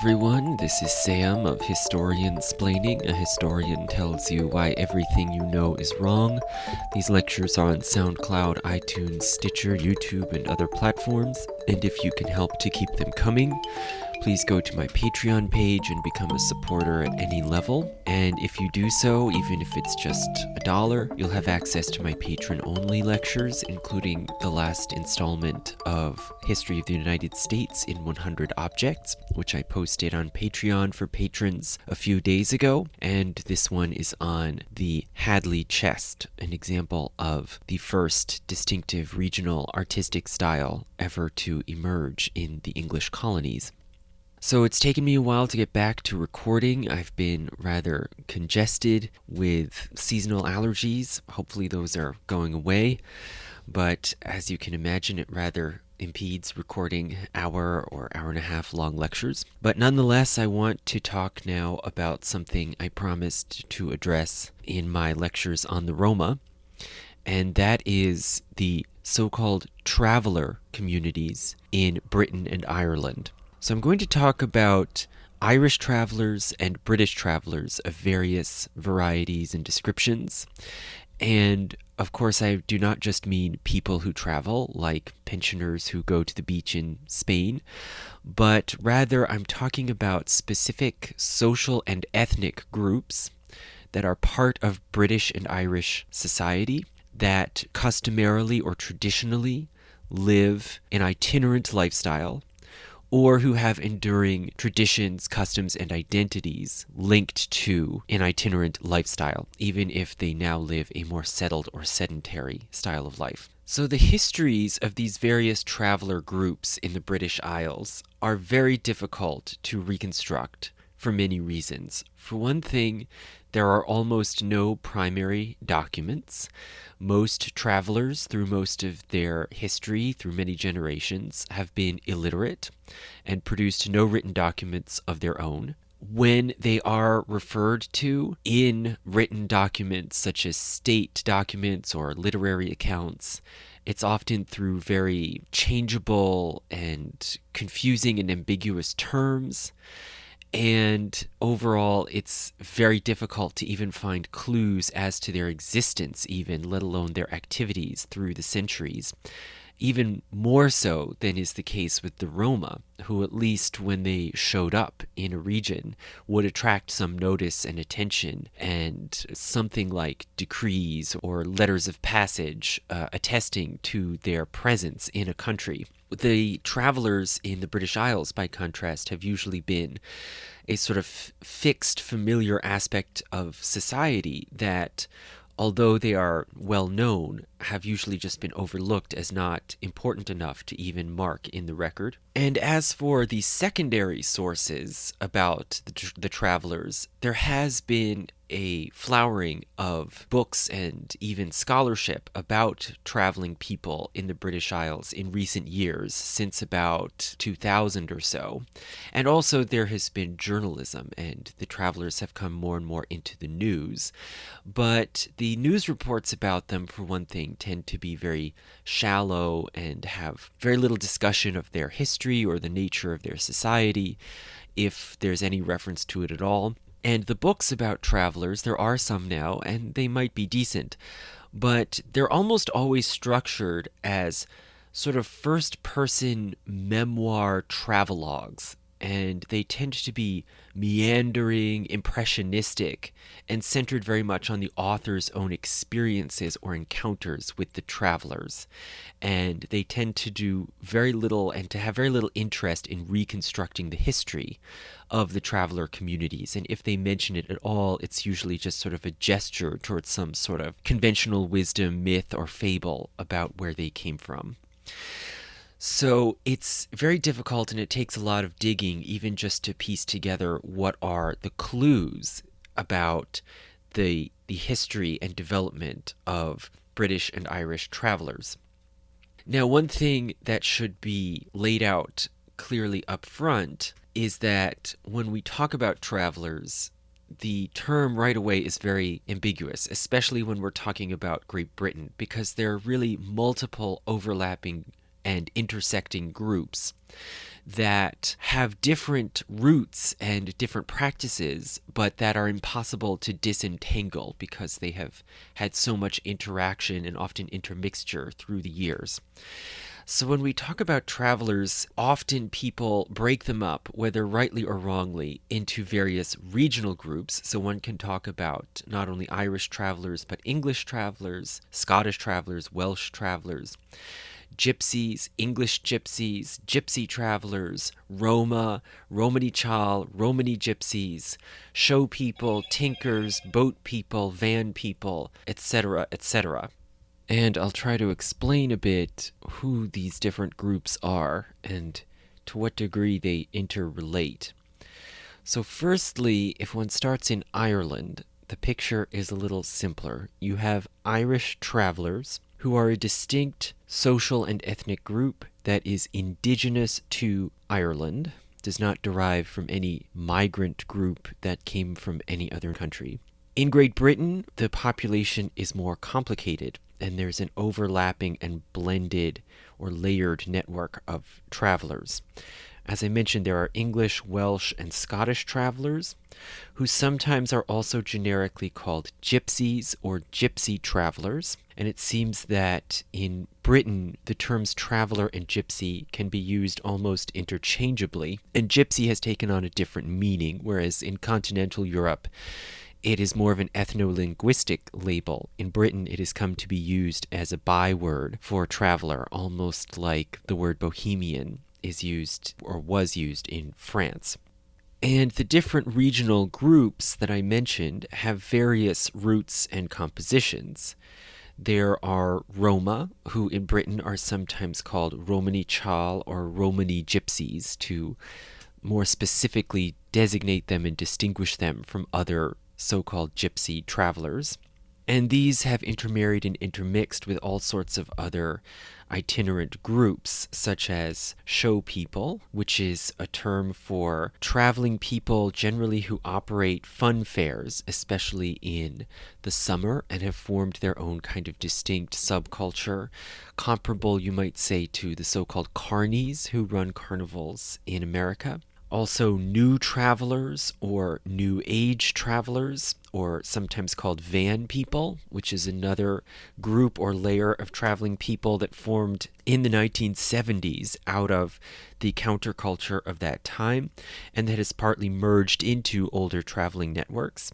everyone, this is Sam of Historian-splaining. A historian tells you why everything you know is wrong. These lectures are on SoundCloud, iTunes, Stitcher, YouTube, and other platforms, and if you can help to keep them coming, please go to my Patreon page and become a supporter at any level. And if you do so, even if it's just $1, you'll have access to my patron-only lectures, including the last installment of History of the United States in 100 Objects, which I posted on Patreon for patrons a few days ago. And this one is on the Hadley chest, an example of the first distinctive regional artistic style ever to emerge in the English colonies. So it's taken me a while to get back to recording. I've been rather congested with seasonal allergies. Hopefully those are going away. But as you can imagine, it rather impedes recording hour or hour and a half long lectures. But nonetheless, I want to talk now about something I promised to address in my lectures on the Roma, and that is the so-called traveler communities in Britain and Ireland. So I'm going to talk about Irish travelers and British travelers of various varieties and descriptions. And of course, I do not just mean people who travel, like pensioners who go to the beach in Spain, but rather I'm talking about specific social and ethnic groups that are part of British and Irish society that customarily or traditionally live an itinerant lifestyle, or who have enduring traditions, customs, and identities linked to an itinerant lifestyle, even if they now live a more settled or sedentary style of life. So the histories of these various traveler groups in the British Isles are very difficult to reconstruct for many reasons. For one thing, there are almost no primary documents. Most travelers, through most of their history, through many generations, have been illiterate and produced no written documents of their own. When they are referred to in written documents, such as state documents or literary accounts, it's often through very changeable and confusing and ambiguous terms. And overall, it's very difficult to even find clues as to their existence, even, let alone their activities through the centuries. Even more so than is the case with the Roma, who at least when they showed up in a region would attract some notice and attention, and something like decrees or letters of passage attesting to their presence in a country. The travelers in the British Isles, by contrast, have usually been a sort of fixed, familiar aspect of society that, although they are well known, have usually just been overlooked as not important enough to even mark in the record. And as for the secondary sources about the travelers, there has been a flowering of books and even scholarship about traveling people in the British Isles in recent years, since about 2000 or so. And also there has been journalism, and the travelers have come more and more into the news. But the news reports about them, for one thing, tend to be very shallow and have very little discussion of their history or the nature of their society, if there's any reference to it at all. And the books about travelers, there are some now, and they might be decent, but they're almost always structured as sort of first-person memoir travelogues, and they tend to be meandering, impressionistic, and centered very much on the author's own experiences or encounters with the travelers. And they tend to do very little and to have very little interest in reconstructing the history of the traveler communities. And if they mention it at all, it's usually just sort of a gesture towards some sort of conventional wisdom, myth, or fable about where they came from. So it's very difficult, and it takes a lot of digging even just to piece together what are the clues about the history and development of British and Irish travelers. Now, one thing that should be laid out clearly up front is that when we talk about travelers, the term right away is very ambiguous, especially when we're talking about Great Britain, because there are really multiple overlapping and intersecting groups that have different roots and different practices, but that are impossible to disentangle because they have had so much interaction and often intermixture through the years. So when we talk about travelers, often people break them up, whether rightly or wrongly, into various regional groups. So one can talk about not only Irish travelers, but English travelers, Scottish travelers, Welsh travelers, Gypsies, English Gypsies, Gypsy Travellers, Roma, Romanichal, Romani Gypsies, show people, tinkers, boat people, van people, etc., etc. And I'll try to explain a bit who these different groups are and to what degree they interrelate. So firstly, if one starts in Ireland, the picture is a little simpler. You have Irish travelers who are a distinct social and ethnic group that is indigenous to Ireland, does not derive from any migrant group that came from any other country. In Great Britain, the population is more complicated, and there's an overlapping and blended or layered network of travelers. As I mentioned, there are English, Welsh, and Scottish travelers, who sometimes are also generically called gypsies or gypsy travelers. And it seems that in Britain, the terms traveler and gypsy can be used almost interchangeably, and gypsy has taken on a different meaning, whereas in continental Europe, it is more of an ethno-linguistic label. In Britain, it has come to be used as a byword for traveler, almost like the word bohemian is used or was used in France. And the different regional groups that I mentioned have various roots and compositions. There are Roma, who in Britain are sometimes called Romanichal or Romani Gypsies to more specifically designate them and distinguish them from other so-called gypsy travelers. And these have intermarried and intermixed with all sorts of other itinerant groups, such as show people, which is a term for traveling people generally who operate fun fairs, especially in the summer, and have formed their own kind of distinct subculture, comparable, you might say, to the so-called carnies who run carnivals in America. Also, new travelers or new age travelers, or sometimes called van people, which is another group or layer of traveling people that formed in the 1970s out of the counterculture of that time, and that has partly merged into older traveling networks.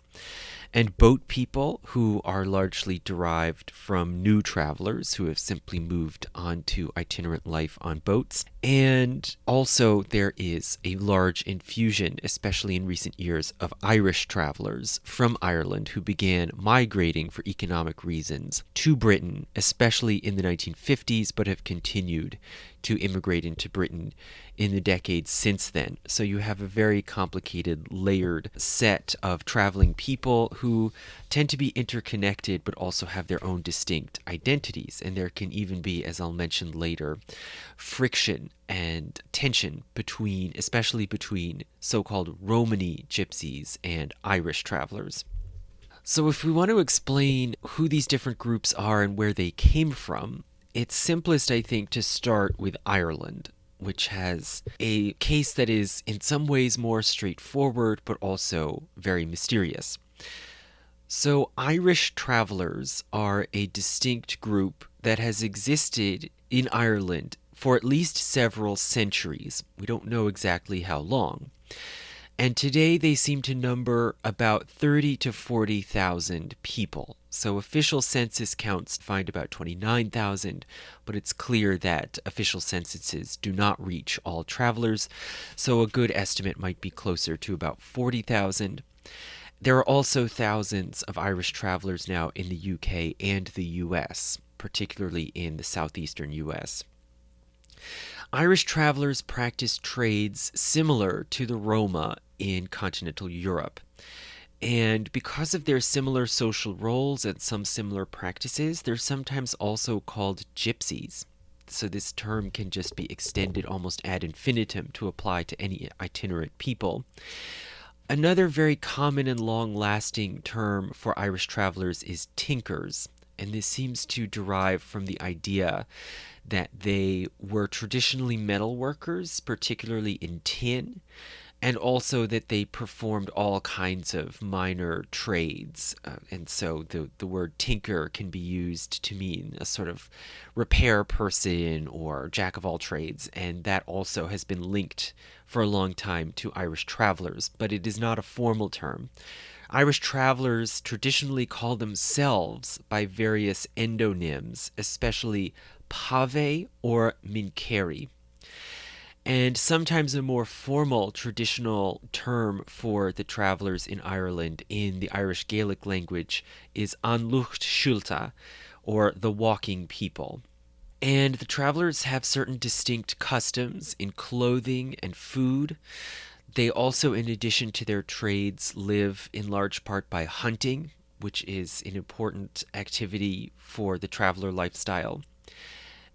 And boat people, who are largely derived from new travelers who have simply moved on to itinerant life on boats. And also there is a large infusion, especially in recent years, of Irish travelers from Ireland who began migrating for economic reasons to Britain, especially in the 1950s, but have continued to immigrate into Britain in the decades since then. So you have a very complicated, layered set of traveling people who tend to be interconnected but also have their own distinct identities. And there can even be, as I'll mention later, friction and tension between, especially between so-called Romani gypsies and Irish travelers. So if we want to explain who these different groups are and where they came from, it's simplest, I think, to start with Ireland, which has a case that is in some ways more straightforward, but also very mysterious. So Irish travelers are a distinct group that has existed in Ireland for at least several centuries. We don't know exactly how long. And today they seem to number about 30 to 40,000 people. So official census counts find about 29,000, but it's clear that official censuses do not reach all travelers, so a good estimate might be closer to about 40,000. There are also thousands of Irish travelers now in the UK and the US, particularly in the southeastern US. Irish travelers practice trades similar to the Roma in continental Europe. And because of their similar social roles and some similar practices, they're sometimes also called gypsies. So this term can just be extended almost ad infinitum to apply to any itinerant people. Another very common and long-lasting term for Irish travelers is tinkers. and this seems to derive from the idea that they were traditionally metal workers, particularly in tin, and also that they performed all kinds of minor trades. And so the word tinker can be used to mean a sort of repair person or jack of all trades, and that also has been linked for a long time to Irish travelers, but it is not a formal term. Irish travelers traditionally call themselves by various endonyms, especially Pavee or Minkerry. And sometimes a more formal traditional term for the travelers in Ireland in the Irish Gaelic language is an lucht siúlta, or the walking people. And the travelers have certain distinct customs in clothing and food. They also, in addition to their trades, live in large part by hunting, which is an important activity for the traveler lifestyle.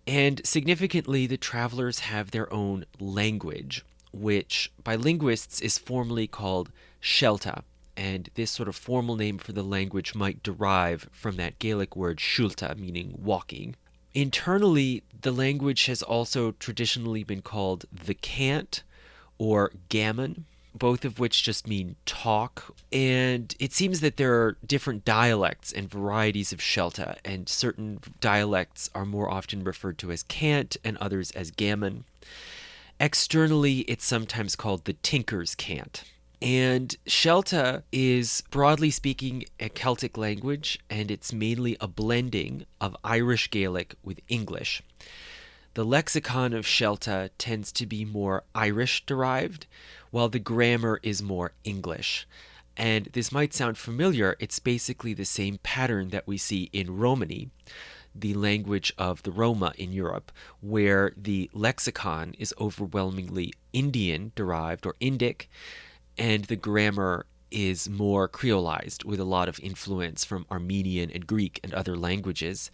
And significantly, the travelers have their own language, which by linguists is formally called Shelta. And this sort of formal name for the language might derive from that Gaelic word siúlta, meaning walking. Internally, the language has also traditionally been called the cant or gammon, both of which just mean talk. And it seems that there are different dialects and varieties of Shelta, and certain dialects are more often referred to as cant and others as gammon. Externally, it's sometimes called the tinker's cant. And Shelta is, broadly speaking, a Celtic language, and it's mainly a blending of Irish Gaelic with English. The lexicon of Shelta tends to be more Irish derived, while the grammar is more English. And this might sound familiar, it's basically the same pattern that we see in Romani, the language of the Roma in Europe, where the lexicon is overwhelmingly Indian derived or Indic, and the grammar is more creolized with a lot of influence from Armenian and Greek and other languages.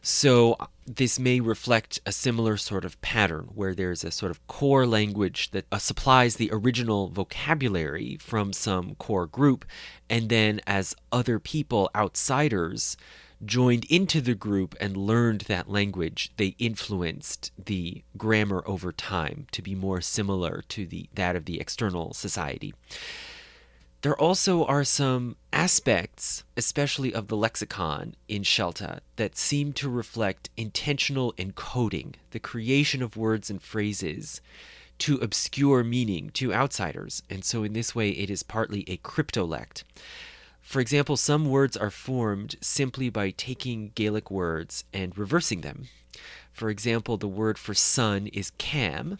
So this may reflect a similar sort of pattern where there's a sort of core language that supplies the original vocabulary from some core group, and then as other people, outsiders, joined into the group and learned that language, they influenced the grammar over time to be more similar to that of the external society. There also are some aspects, especially of the lexicon in Shelta, that seem to reflect intentional encoding, the creation of words and phrases to obscure meaning to outsiders, and so in this way it is partly a cryptolect. For example, some words are formed simply by taking Gaelic words and reversing them. For example, the word for sun is cam,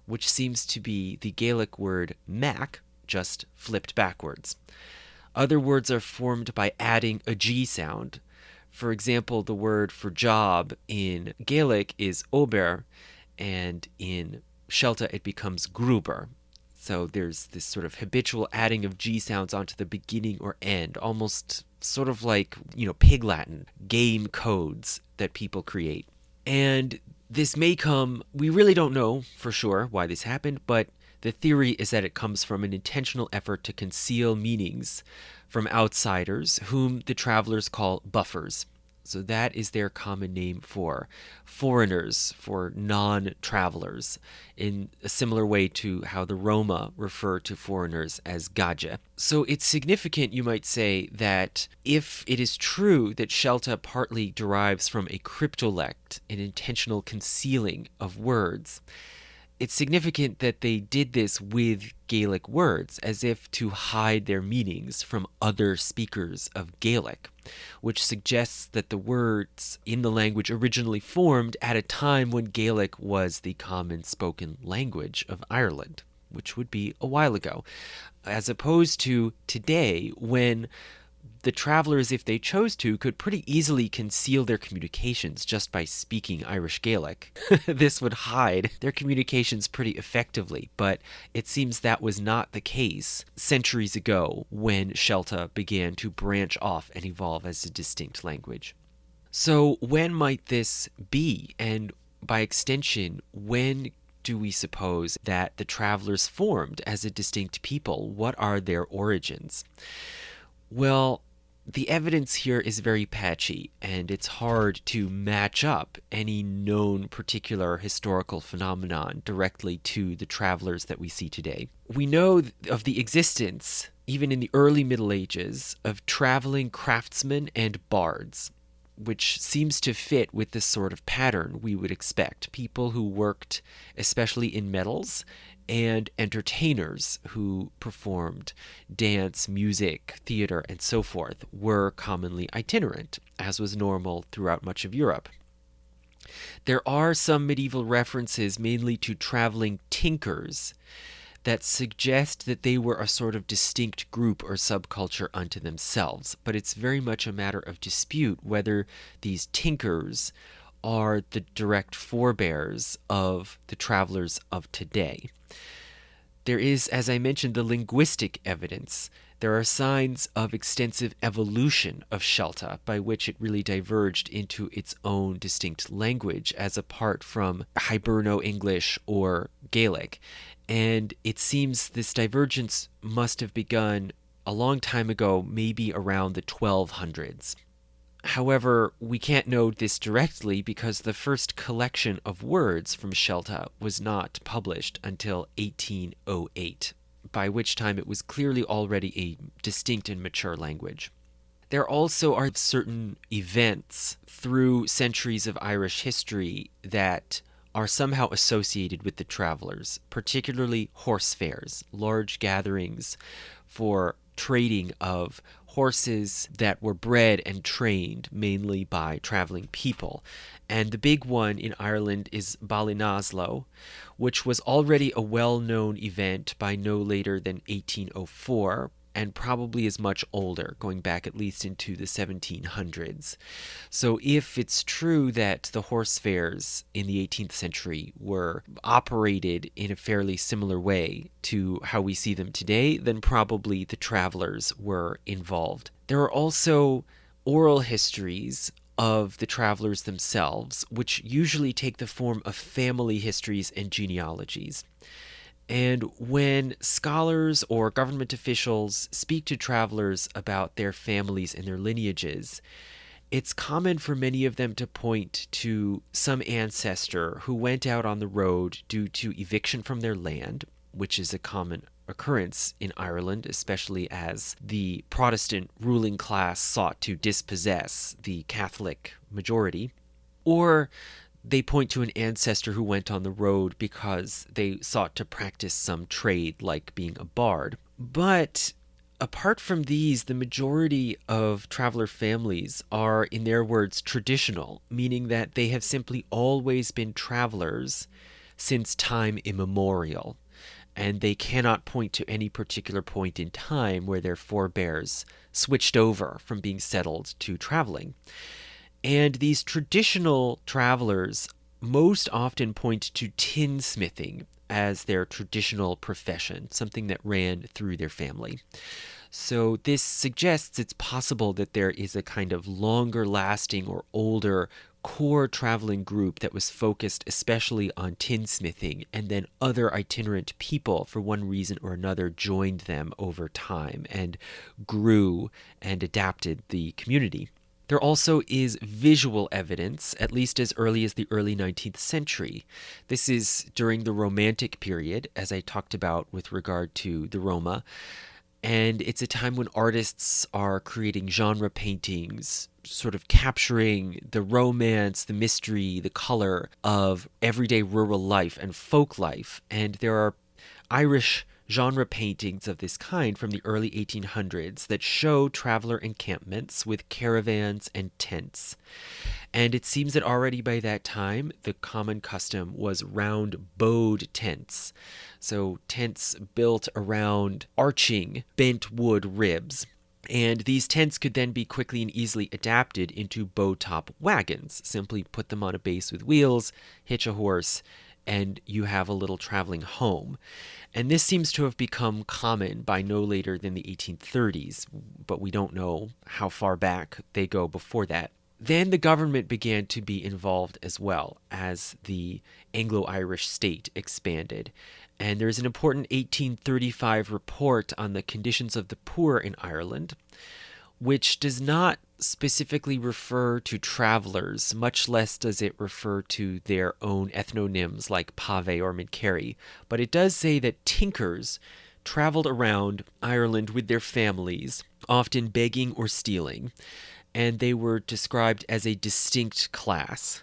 which seems to be the Gaelic word mac, just flipped backwards. Other words are formed by adding a G sound. For example, the word for job in Gaelic is ober, and in Shelta it becomes gruber. So there's this sort of habitual adding of G sounds onto the beginning or end, almost sort of like, Pig Latin, game codes that people create. And this may come, we really don't know for sure why this happened, but the theory is that it comes from an intentional effort to conceal meanings from outsiders, whom the travelers call buffers. So that is their common name for foreigners, for non-travelers, in a similar way to how the Roma refer to foreigners as gaja. So it's significant, you might say, that if it is true that Shelta partly derives from a cryptolect, an intentional concealing of words, it's significant that they did this with Gaelic words, as if to hide their meanings from other speakers of Gaelic, which suggests that the words in the language originally formed at a time when Gaelic was the common spoken language of Ireland, which would be a while ago, as opposed to today when the travelers, if they chose to, could pretty easily conceal their communications just by speaking Irish Gaelic. This would hide their communications pretty effectively, but it seems that was not the case centuries ago when Shelta began to branch off and evolve as a distinct language. So when might this be? And by extension, when do we suppose that the travelers formed as a distinct people? What are their origins? Well, the evidence here is very patchy, and it's hard to match up any known particular historical phenomenon directly to the travelers that we see today. We know of the existence, even in the early Middle Ages, of traveling craftsmen and bards, which seems to fit with the sort of pattern we would expect. People who worked especially in metals, and entertainers who performed dance, music, theater, and so forth were commonly itinerant, as was normal throughout much of Europe. There are some medieval references mainly to traveling tinkers that suggest that they were a sort of distinct group or subculture unto themselves, but it's very much a matter of dispute whether these tinkers are the direct forebears of the travelers of today. There is, as I mentioned, the linguistic evidence. There are signs of extensive evolution of Shelta, by which it really diverged into its own distinct language, as apart from Hiberno-English or Gaelic. And it seems this divergence must have begun a long time ago, maybe around the 1200s. However, we can't know this directly because the first collection of words from Shelta was not published until 1808, by which time it was clearly already a distinct and mature language. There also are certain events through centuries of Irish history that are somehow associated with the travelers, particularly horse fairs, large gatherings for trading of horses that were bred and trained mainly by traveling people. And the big one in Ireland is Ballinasloe, which was already a well-known event by no later than 1804, and probably is much older, going back at least into the 1700s. So if it's true that the horse fairs in the 18th century were operated in a fairly similar way to how we see them today, then probably the travelers were involved. There are also oral histories of the travelers themselves, which usually take the form of family histories and genealogies. And when scholars or government officials speak to travelers about their families and their lineages, it's common for many of them to point to some ancestor who went out on the road due to eviction from their land, which is a common occurrence in Ireland, especially as the Protestant ruling class sought to dispossess the Catholic majority, or they point to an ancestor who went on the road because they sought to practice some trade like being a bard. But apart from these, the majority of traveler families are, in their words, traditional, meaning that they have simply always been travelers since time immemorial, and they cannot point to any particular point in time where their forebears switched over from being settled to traveling. And these traditional travelers most often point to tinsmithing as their traditional profession, something that ran through their family. So this suggests it's possible that there is a kind of longer lasting or older core traveling group that was focused especially on tinsmithing, and then other itinerant people for one reason or another joined them over time and grew and adapted the community. There also is visual evidence, at least as early as the early 19th century. This is during the Romantic period, as I talked about with regard to the Roma, and it's a time when artists are creating genre paintings, sort of capturing the romance, the mystery, the color of everyday rural life and folk life. And there are Irish genre paintings of this kind from the early 1800s that show traveler encampments with caravans and tents. And it seems that already by that time, the common custom was round bowed tents. So tents built around arching bent wood ribs. And these tents could then be quickly and easily adapted into bow-top wagons. Simply put them on a base with wheels, hitch a horse, and you have a little traveling home. And this seems to have become common by no later than the 1830s, but we don't know how far back they go before that. Then the government began to be involved as well as the Anglo-Irish state expanded. And there's an important 1835 report on the conditions of the poor in Ireland, which does not specifically refer to travelers, much less does it refer to their own ethnonyms like Pavee or Midcarry, but it does say that tinkers traveled around Ireland with their families, often begging or stealing, and they were described as a distinct class.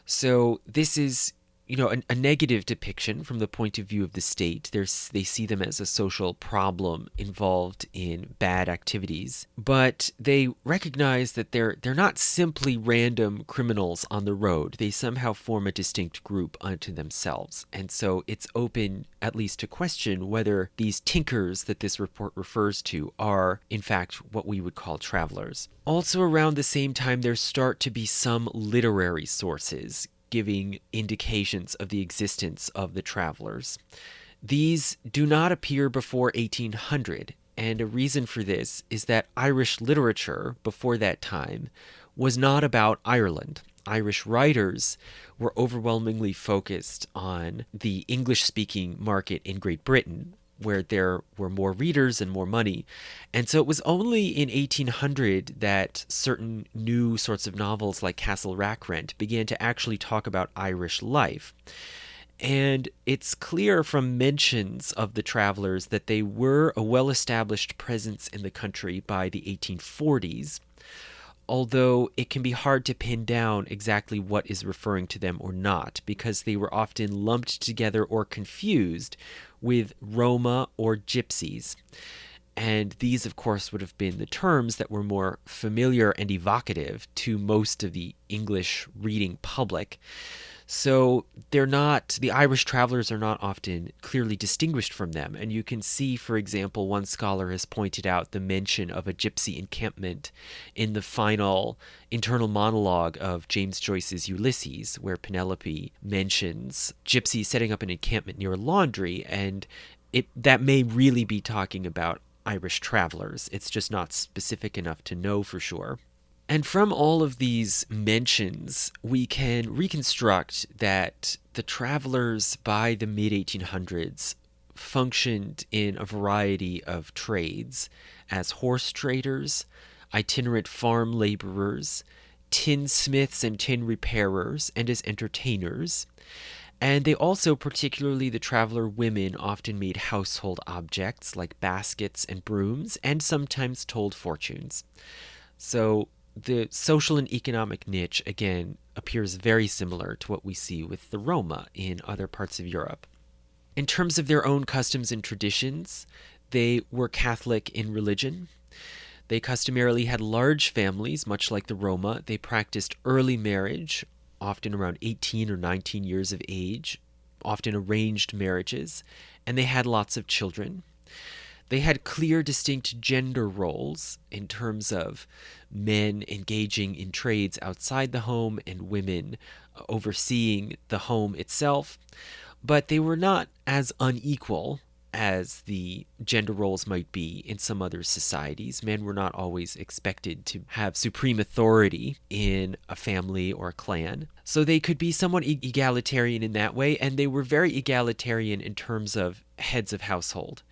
So this is, a negative depiction from the point of view of the state. They see them as a social problem involved in bad activities, but they recognize that they're not simply random criminals on the road. They somehow form a distinct group unto themselves, and so it's open at least to question whether these tinkers that this report refers to are, in fact, what we would call travelers. Also, around the same time, there start to be some literary sources giving indications of the existence of the travelers. These do not appear before 1800, and a reason for this is that Irish literature before that time was not about Ireland. Irish writers were overwhelmingly focused on the English-speaking market in Great Britain, where there were more readers and more money. And so it was only in 1800 that certain new sorts of novels like Castle Rackrent began to actually talk about Irish life. And it's clear from mentions of the travelers that they were a well-established presence in the country by the 1840s, although it can be hard to pin down exactly what is referring to them or not, because they were often lumped together or confused with Roma or Gypsies. And these, of course, would have been the terms that were more familiar and evocative to most of the English reading public. So the Irish travelers are not often clearly distinguished from them. And you can see, for example, one scholar has pointed out the mention of a gypsy encampment in the final internal monologue of James Joyce's Ulysses, where Penelope mentions gypsies setting up an encampment near a laundry, and that may really be talking about Irish travelers. It's just not specific enough to know for sure. And from all of these mentions, we can reconstruct that the travelers by the mid-1800s functioned in a variety of trades as horse traders, itinerant farm laborers, tinsmiths and tin repairers, and as entertainers. And they also, particularly the traveler women, often made household objects like baskets and brooms, and sometimes told fortunes. So the social and economic niche, again, appears very similar to what we see with the Roma in other parts of Europe. In terms of their own customs and traditions, they were Catholic in religion. They customarily had large families, much like the Roma. They practiced early marriage, often around 18 or 19 years of age, often arranged marriages, and they had lots of children. They had clear, distinct gender roles in terms of men engaging in trades outside the home and women overseeing the home itself, but they were not as unequal as the gender roles might be in some other societies. Men were not always expected to have supreme authority in a family or a clan. So they could be somewhat egalitarian in that way, and they were very egalitarian in terms of heads of household.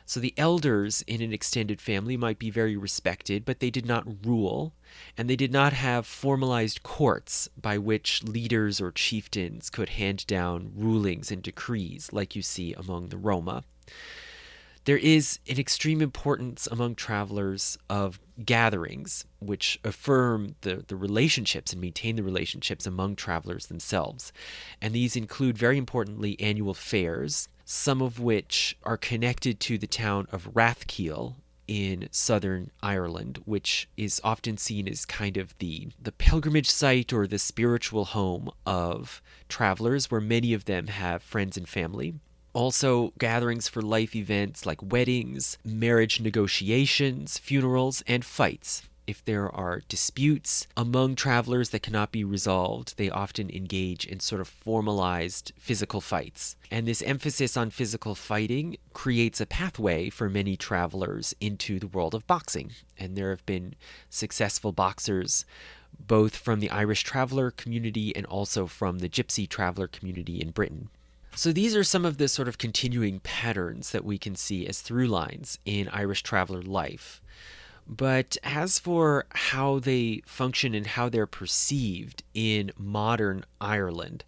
So the elders in an extended family might be very respected, but they did not rule, and they did not have formalized courts by which leaders or chieftains could hand down rulings and decrees like you see among the Roma. There is an extreme importance among travelers of gatherings, which affirm the relationships and maintain the relationships among travelers themselves. And these include, very importantly, annual fairs, some of which are connected to the town of Rathkeil in southern Ireland, which is often seen as kind of the pilgrimage site or the spiritual home of travelers, where many of them have friends and family. Also, gatherings for life events like weddings, marriage negotiations, funerals, and fights. If there are disputes among travelers that cannot be resolved, they often engage in sort of formalized physical fights. And this emphasis on physical fighting creates a pathway for many travelers into the world of boxing. And there have been successful boxers both from the Irish traveler community and also from the Gypsy traveler community in Britain. So these are some of the sort of continuing patterns that we can see as through lines in Irish traveler life. But as for how they function and how they're perceived in modern Ireland,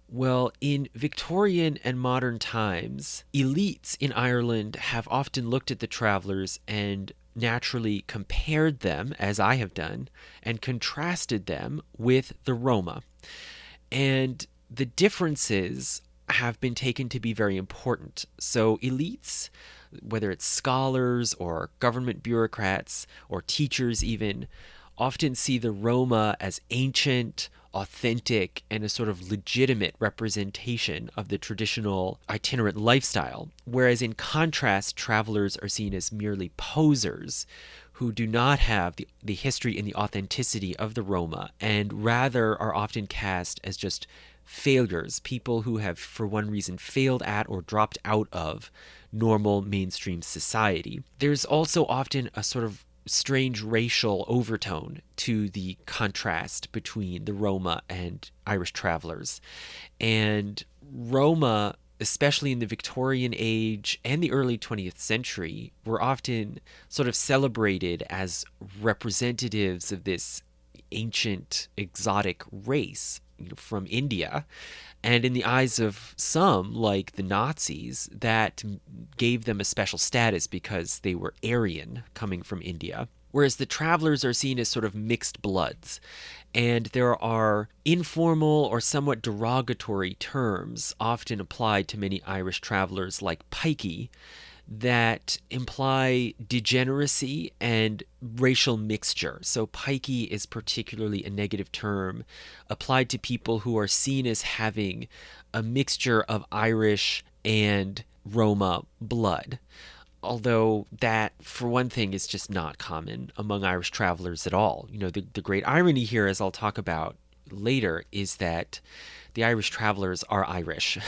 well, in Victorian and modern times, elites in Ireland have often looked at the travelers and naturally compared them, as I have done, and contrasted them with the Roma. And the differences have been taken to be very important. So, elites, whether it's scholars or government bureaucrats or teachers, even, often see the Roma as ancient, authentic, and a sort of legitimate representation of the traditional itinerant lifestyle. Whereas, in contrast, travelers are seen as merely posers who do not have the history and the authenticity of the Roma, and rather are often cast as just failures, people who have, for one reason, failed at or dropped out of normal mainstream society. There's also often a sort of strange racial overtone to the contrast between the Roma and Irish travelers. And Roma, especially in the Victorian age and the early 20th century, were often sort of celebrated as representatives of this ancient exotic race, from India. And in the eyes of some, like the Nazis, that gave them a special status because they were Aryan, coming from India. Whereas the travelers are seen as sort of mixed bloods. And there are informal or somewhat derogatory terms often applied to many Irish travelers, like pikey, that imply degeneracy and racial mixture. So, pikey is particularly a negative term applied to people who are seen as having a mixture of Irish and Roma blood. Although that, for one thing, is just not common among Irish travelers at all. The great irony here, as I'll talk about later, is that the Irish travelers are Irish.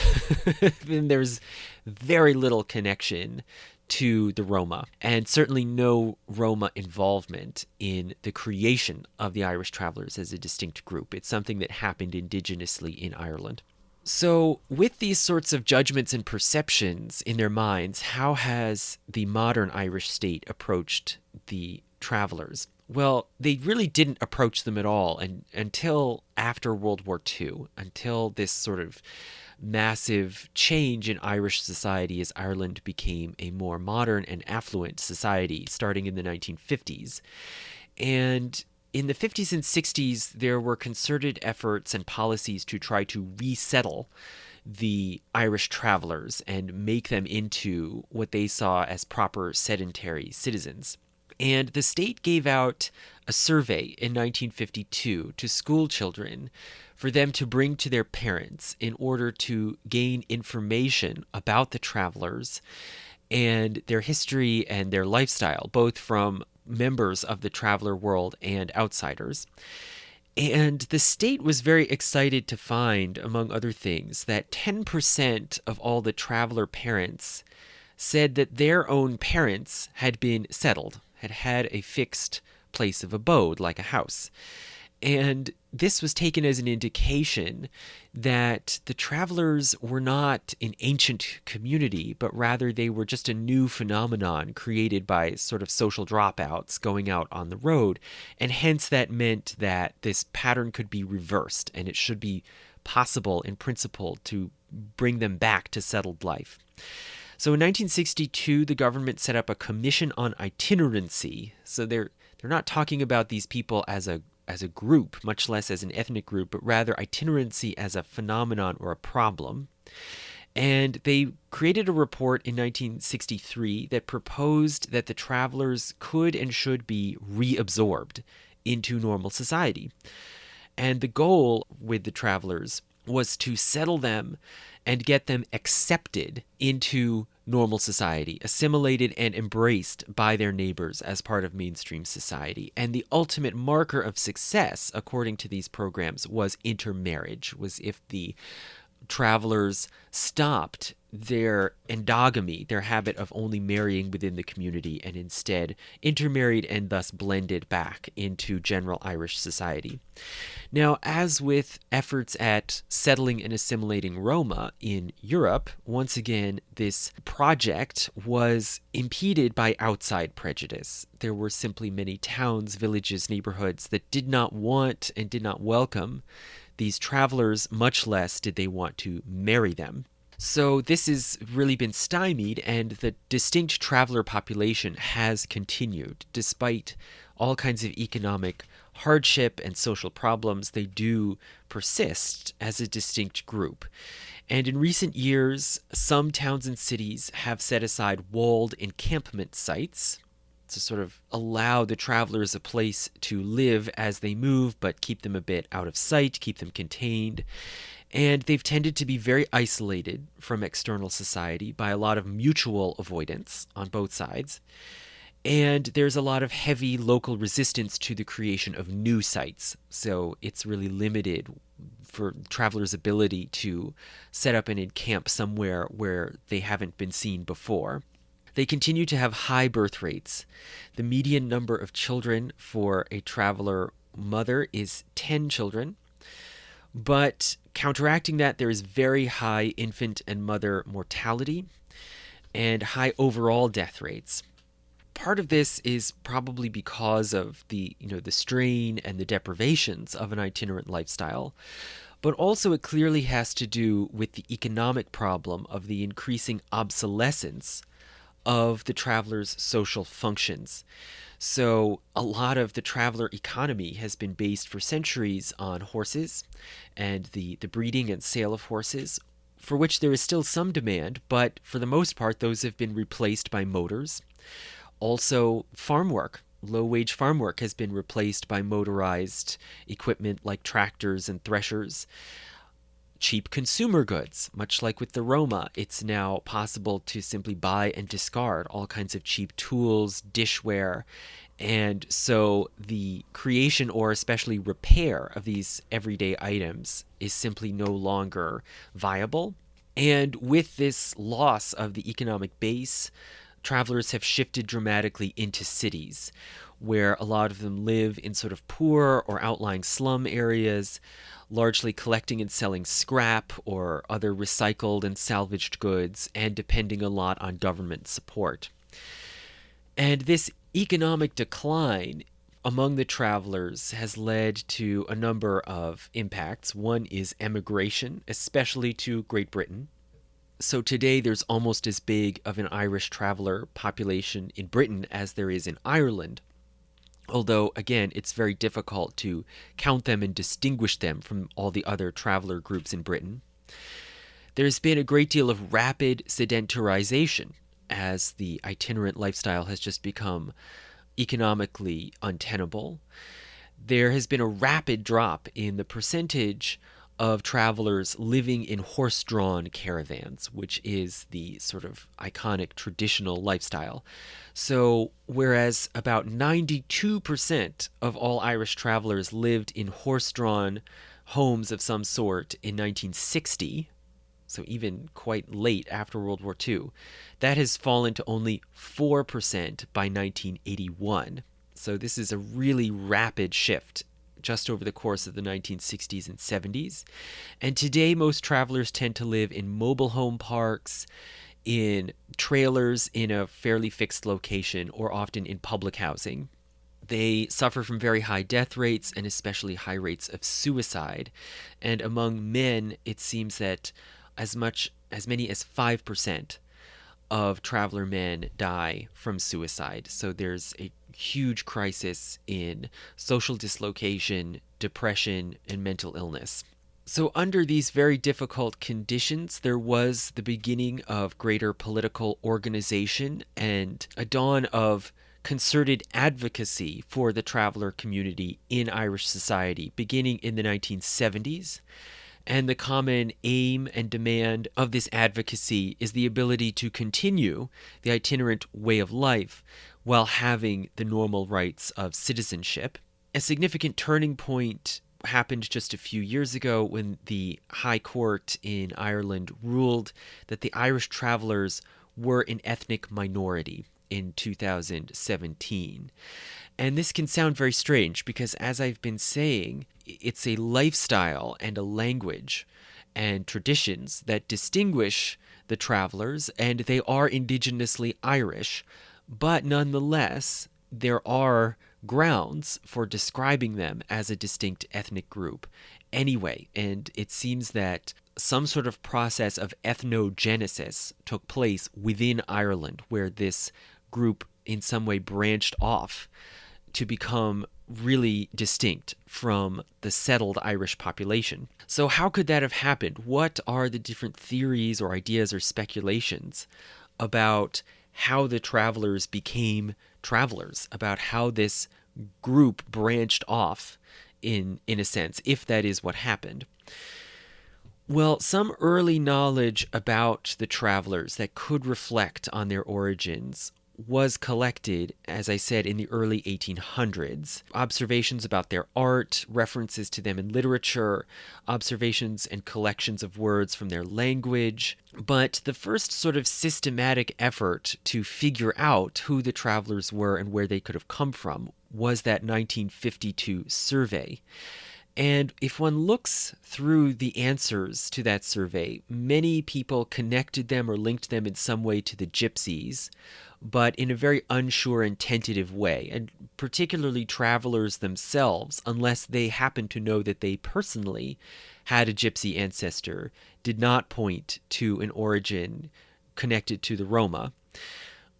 And there's very little connection to the Roma, and certainly no Roma involvement in the creation of the Irish travelers as a distinct group. It's something that happened indigenously in Ireland. So, with these sorts of judgments and perceptions in their minds, how has the modern Irish state approached the travelers? Well, they really didn't approach them at all until after World War II, until this sort of massive change in Irish society as Ireland became a more modern and affluent society starting in the 1950s. And in the 50s and 60s, there were concerted efforts and policies to try to resettle the Irish travelers and make them into what they saw as proper sedentary citizens. And the state gave out a survey in 1952 to school children for them to bring to their parents in order to gain information about the travelers and their history and their lifestyle, both from members of the traveler world and outsiders. And the state was very excited to find, among other things, that 10% of all the traveler parents said that their own parents had been settled, had a fixed place of abode, like a house. And this was taken as an indication that the travelers were not an ancient community, but rather they were just a new phenomenon created by sort of social dropouts going out on the road. And hence that meant that this pattern could be reversed, and it should be possible in principle to bring them back to settled life. So in 1962, the government set up a commission on itinerancy. So they're not talking about these people as a group, much less as an ethnic group, but rather itinerancy as a phenomenon or a problem. And they created a report in 1963 that proposed that the travelers could and should be reabsorbed into normal society. And the goal with the travelers was to settle them and get them accepted into normal society, assimilated and embraced by their neighbors as part of mainstream society. And the ultimate marker of success, according to these programs, was intermarriage, was if the travelers stopped their endogamy, their habit of only marrying within the community, and instead intermarried and thus blended back into general Irish society. Now, as with efforts at settling and assimilating Roma in Europe, once again, this project was impeded by outside prejudice. There were simply many towns, villages, neighborhoods that did not want and did not welcome these travelers, much less did they want to marry them. So this has really been stymied, and the distinct traveler population has continued. Despite all kinds of economic hardship and social problems, they do persist as a distinct group. And in recent years, some towns and cities have set aside walled encampment sites to sort of allow the travelers a place to live as they move, but keep them a bit out of sight, keep them contained. And they've tended to be very isolated from external society by a lot of mutual avoidance on both sides. And there's a lot of heavy local resistance to the creation of new sites. So it's really limited for travelers' ability to set up and encamp somewhere where they haven't been seen before. They continue to have high birth rates. The median number of children for a traveler mother is 10 children. But counteracting that, there is very high infant and mother mortality and high overall death rates. Part of this is probably because of the strain and the deprivations of an itinerant lifestyle, but also it clearly has to do with the economic problem of the increasing obsolescence of the traveler's social functions. So a lot of the traveler economy has been based for centuries on horses and the breeding and sale of horses, for which there is still some demand, but for the most part, those have been replaced by motors. Also, farm work. Low-wage farm work has been replaced by motorized equipment like tractors and threshers. Cheap consumer goods, much like with the Roma, it's now possible to simply buy and discard all kinds of cheap tools, dishware, and so the creation or especially repair of these everyday items is simply no longer viable. And with this loss of the economic base, travelers have shifted dramatically into cities, where a lot of them live in sort of poor or outlying slum areas, largely collecting and selling scrap or other recycled and salvaged goods, and depending a lot on government support. And this economic decline among the travelers has led to a number of impacts. One is emigration, especially to Great Britain. So today there's almost as big of an Irish traveler population in Britain as there is in Ireland. Although, again, it's very difficult to count them and distinguish them from all the other traveler groups in Britain. There's been a great deal of rapid sedentarization as the itinerant lifestyle has just become economically untenable. There has been a rapid drop in the percentage of travelers living in horse-drawn caravans, which is the sort of iconic traditional lifestyle. So whereas about 92% of all Irish travelers lived in horse-drawn homes of some sort in 1960, so even quite late after World War II, that has fallen to only 4% by 1981. So this is a really rapid shift just over the course of the 1960s and 70s. And today, most travelers tend to live in mobile home parks, in trailers in a fairly fixed location, or often in public housing. They suffer from very high death rates and especially high rates of suicide. And among men, it seems that as many as 5% of traveler men die from suicide. So there's a huge crisis in social dislocation, depression, and mental illness. So under these very difficult conditions, there was the beginning of greater political organization and a dawn of concerted advocacy for the traveler community in Irish society, beginning in the 1970s. And the common aim and demand of this advocacy is the ability to continue the itinerant way of life while having the normal rights of citizenship. A significant turning point happened just a few years ago when the High Court in Ireland ruled that the Irish Travellers were an ethnic minority in 2017. And this can sound very strange because, as I've been saying, it's a lifestyle and a language and traditions that distinguish the Travellers, and they are indigenously Irish, but nonetheless, there are grounds for describing them as a distinct ethnic group anyway, and it seems that some sort of process of ethnogenesis took place within Ireland where this group in some way branched off to become really distinct from the settled Irish population. So how could that have happened? What are the different theories or ideas or speculations about how the Travellers became travelers, about how this group branched off in a sense, if that is what happened? Well, some early knowledge about the Travellers that could reflect on their origins was collected, as I said, in the early 1800s. Observations about their art, references to them in literature, observations and collections of words from their language. But the first sort of systematic effort to figure out who the Travellers were and where they could have come from was that 1952 survey. And if one looks through the answers to that survey, many people connected them or linked them in some way to the Gypsies, but in a very unsure and tentative way, and particularly Travellers themselves, unless they happen to know that they personally had a Gypsy ancestor, did not point to an origin connected to the Roma.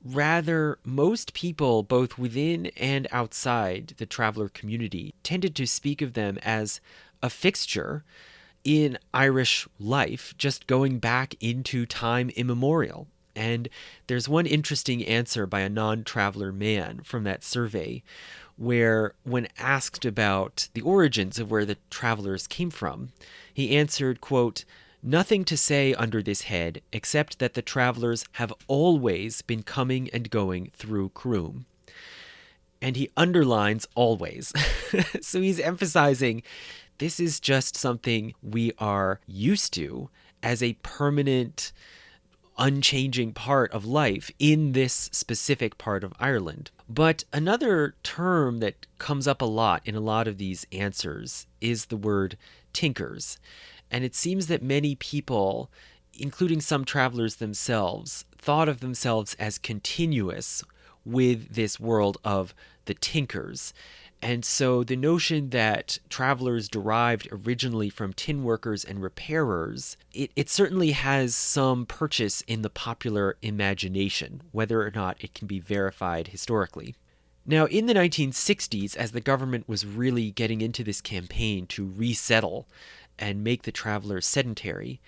Rather, most people, both within and outside the Traveller community, tended to speak of them as a fixture in Irish life, just going back into time immemorial. And there's one interesting answer by a non-Traveller man from that survey, where when asked about the origins of where the Travellers came from, he answered, quote, "Nothing to say under this head, except that the Travellers have always been coming and going through Croom." And he underlines always. So he's emphasizing this is just something we are used to as a permanent, unchanging part of life in this specific part of Ireland. But another term that comes up a lot in a lot of these answers is the word tinkers. And it seems that many people, including some Travellers themselves, thought of themselves as continuous with this world of the tinkers. And so the notion that Travellers derived originally from tin workers and repairers, it certainly has some purchase in the popular imagination, whether or not it can be verified historically. Now, in the 1960s, as the government was really getting into this campaign to resettle and make the Travellers sedentary,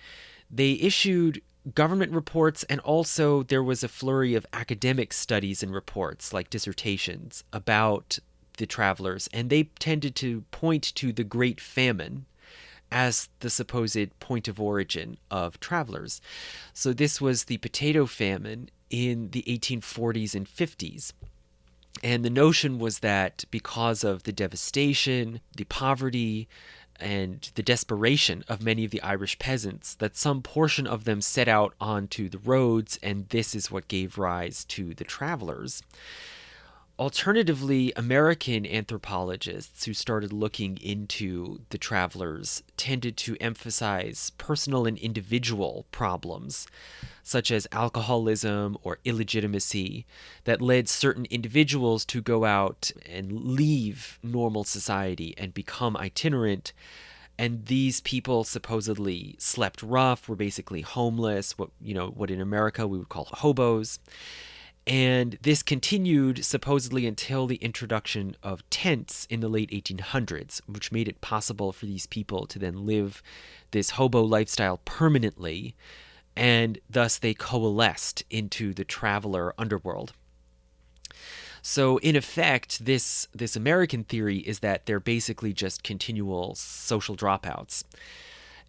they issued government reports, and also there was a flurry of academic studies and reports, like dissertations, about the Travellers, and they tended to point to the Great Famine as the supposed point of origin of Travellers. So this was the potato famine in the 1840s and 50s. And the notion was that because of the devastation, the poverty, and the desperation of many of the Irish peasants, that some portion of them set out onto the roads, and this is what gave rise to the Travellers. Alternatively, American anthropologists who started looking into the Travellers tended to emphasize personal and individual problems, such as alcoholism or illegitimacy, that led certain individuals to go out and leave normal society and become itinerant. And these people supposedly slept rough, were basically homeless, what in America we would call hobos. And this continued supposedly until the introduction of tents in the late 1800s, which made it possible for these people to then live this hobo lifestyle permanently, and thus they coalesced into the Traveller underworld. So in effect, this American theory is that they're basically just continual social dropouts.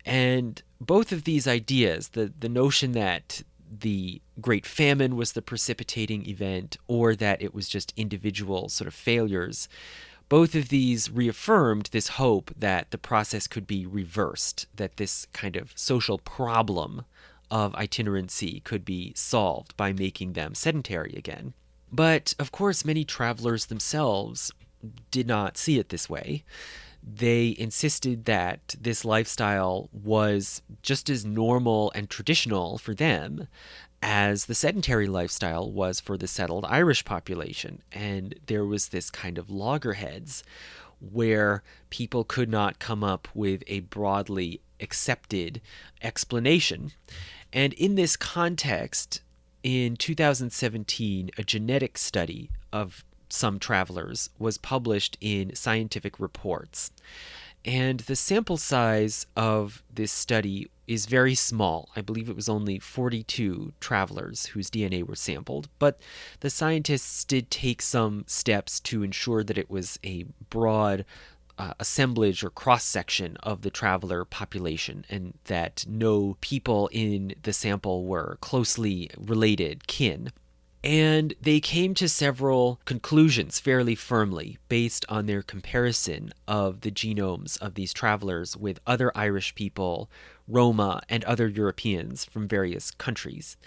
And both of these ideas, the notion that the Great Famine was the precipitating event, or that it was just individual sort of failures, Both of these reaffirmed this hope that the process could be reversed, that this kind of social problem of itinerancy could be solved by making them sedentary again. But of course, many travelers themselves did not see it this way. They insisted that this lifestyle was just as normal and traditional for them as the sedentary lifestyle was for the settled Irish population. And there was this kind of loggerheads where people could not come up with a broadly accepted explanation. And in this context, in 2017, a genetic study of some travelers was published in Scientific Reports. And the sample size of this study is very small. I believe it was only 42 travelers whose DNA were sampled, but the scientists did take some steps to ensure that it was a broad assemblage or cross-section of the traveler population, and that no people in the sample were closely related kin. And they came to several conclusions fairly firmly based on their comparison of the genomes of these travelers with other Irish people, Roma, and other Europeans from various countries.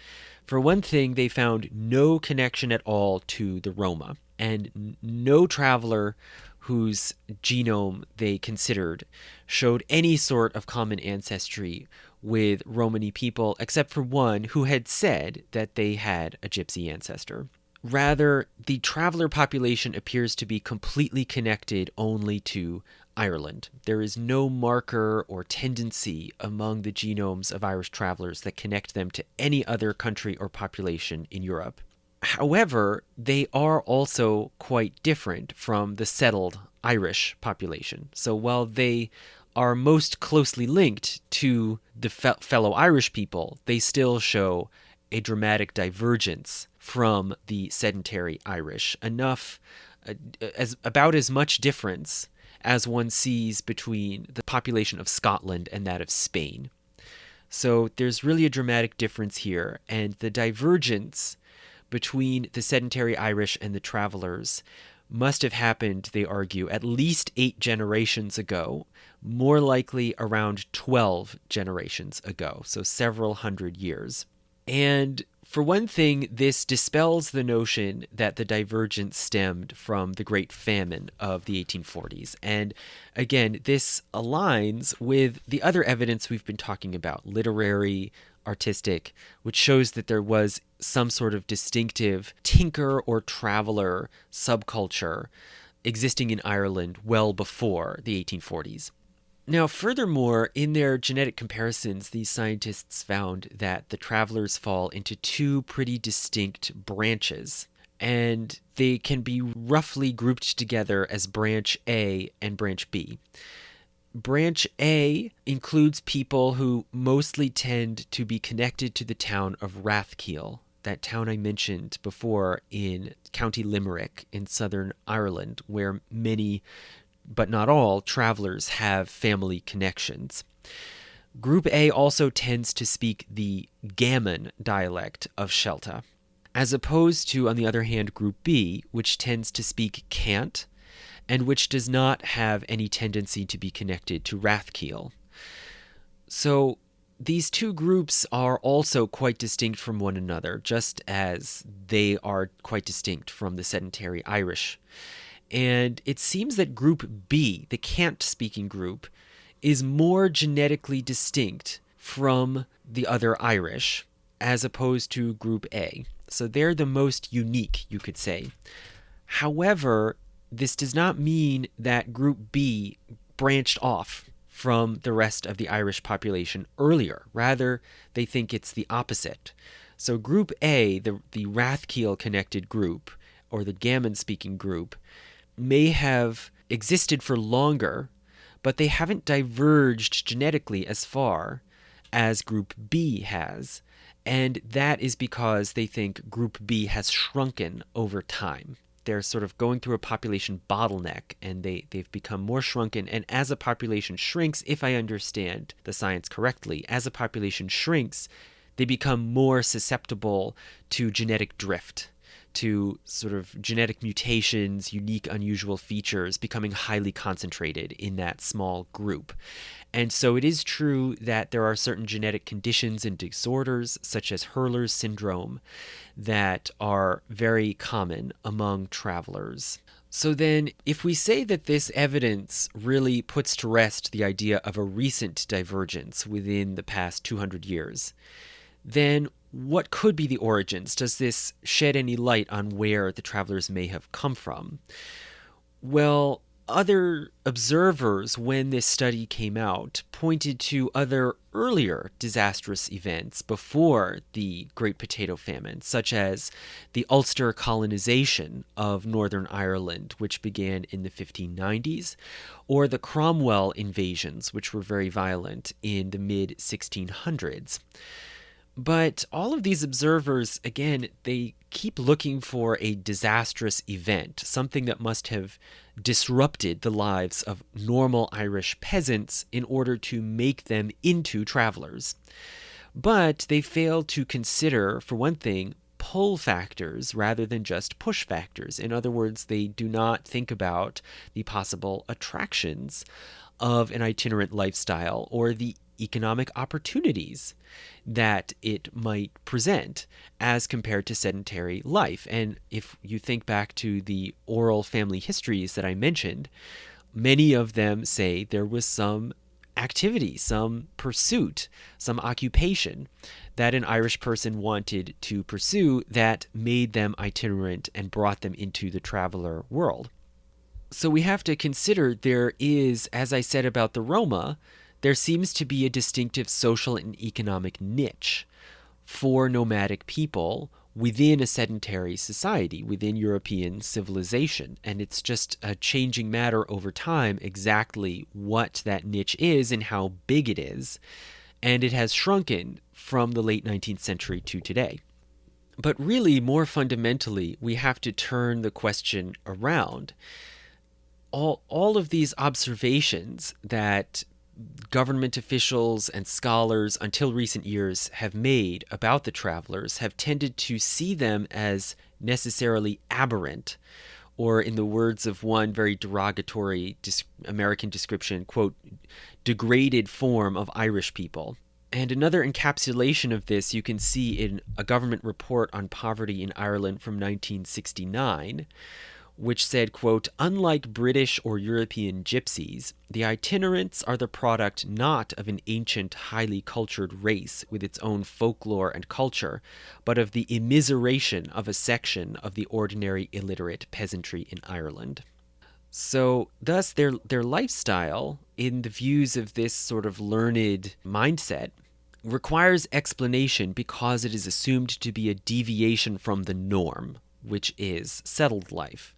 For one thing, they found no connection at all to the Roma, and no traveler whose genome they considered showed any sort of common ancestry with Romani people, except for one who had said that they had a Gypsy ancestor. Rather, the traveler population appears to be completely connected only to Ireland. There is no marker or tendency among the genomes of Irish travelers that connect them to any other country or population in Europe. However, they are also quite different from the settled Irish population. So while they are most closely linked to the fellow Irish people, they still show a dramatic divergence from the sedentary Irish, about as much difference as one sees between the population of Scotland and that of Spain. So there's really a dramatic difference here, and the divergence between the sedentary Irish and the travelers must have happened, they argue, at least 8 generations ago, more likely around 12 generations ago, so several hundred years. And for one thing, this dispels the notion that the divergence stemmed from the Great Famine of the 1840s. And again, this aligns with the other evidence we've been talking about, literary, artistic, which shows that there was some sort of distinctive tinker or traveler subculture existing in Ireland well before the 1840s. Now, furthermore, in their genetic comparisons, these scientists found that the travelers fall into 2 pretty distinct branches, and they can be roughly grouped together as Branch A and Branch B. Branch A includes people who mostly tend to be connected to the town of Rathkeale, that town I mentioned before in County Limerick in southern Ireland, where many, but not all, travelers have family connections. Group A also tends to speak the Gammon dialect of Shelta, as opposed to, on the other hand, Group B, which tends to speak Cant, and which does not have any tendency to be connected to Rathkeale. So these 2 groups are also quite distinct from one another, just as they are quite distinct from the sedentary Irish. And it seems that Group B, the Cant-speaking group, is more genetically distinct from the other Irish, as opposed to Group A. So they're the most unique, you could say. However, this does not mean that Group B branched off from the rest of the Irish population earlier. Rather, they think it's the opposite. So Group A, the Rathkeale-connected group, or the Gammon-speaking group, may have existed for longer, but they haven't diverged genetically as far as Group B has. And that is because they think Group B has shrunken over time. They're sort of going through a population bottleneck, and they've become more shrunken. And as a population shrinks, if I understand the science correctly, as a population shrinks, they become more susceptible to genetic drift, to sort of genetic mutations, unique, unusual features becoming highly concentrated in that small group. And so it is true that there are certain genetic conditions and disorders, such as Hurler's syndrome, that are very common among travelers. So then, if we say that this evidence really puts to rest the idea of a recent divergence within the past 200 years, then what could be the origins? Does this shed any light on where the travelers may have come from? Well, other observers, when this study came out, pointed to other earlier disastrous events before the Great Potato Famine, such as the Ulster colonization of Northern Ireland, which began in the 1590s, or the Cromwell invasions, which were very violent in the mid-1600s. But all of these observers, again, they keep looking for a disastrous event, something that must have disrupted the lives of normal Irish peasants in order to make them into travelers. But they fail to consider, for one thing, pull factors rather than just push factors. In other words, they do not think about the possible attractions of an itinerant lifestyle or the economic opportunities that it might present as compared to sedentary life. And if you think back to the oral family histories that I mentioned, many of them say there was some activity, some pursuit, some occupation that an Irish person wanted to pursue that made them itinerant and brought them into the traveler world. So we have to consider there is, as I said about the Roma, there seems to be a distinctive social and economic niche for nomadic people within a sedentary society, within European civilization. And it's just a changing matter over time exactly what that niche is and how big it is. And it has shrunken from the late 19th century to today. But really, more fundamentally, we have to turn the question around. All of these observations that government officials and scholars until recent years have made about the travelers have tended to see them as necessarily aberrant, or in the words of one very derogatory American description, quote, degraded form of Irish people. And another encapsulation of this you can see in a government report on poverty in Ireland from 1969, which said, quote, unlike British or European gypsies, the itinerants are the product not of an ancient, highly cultured race with its own folklore and culture, but of the immiseration of a section of the ordinary illiterate peasantry in Ireland. So, thus, their lifestyle, in the views of this sort of learned mindset, requires explanation because it is assumed to be a deviation from the norm, which is settled life.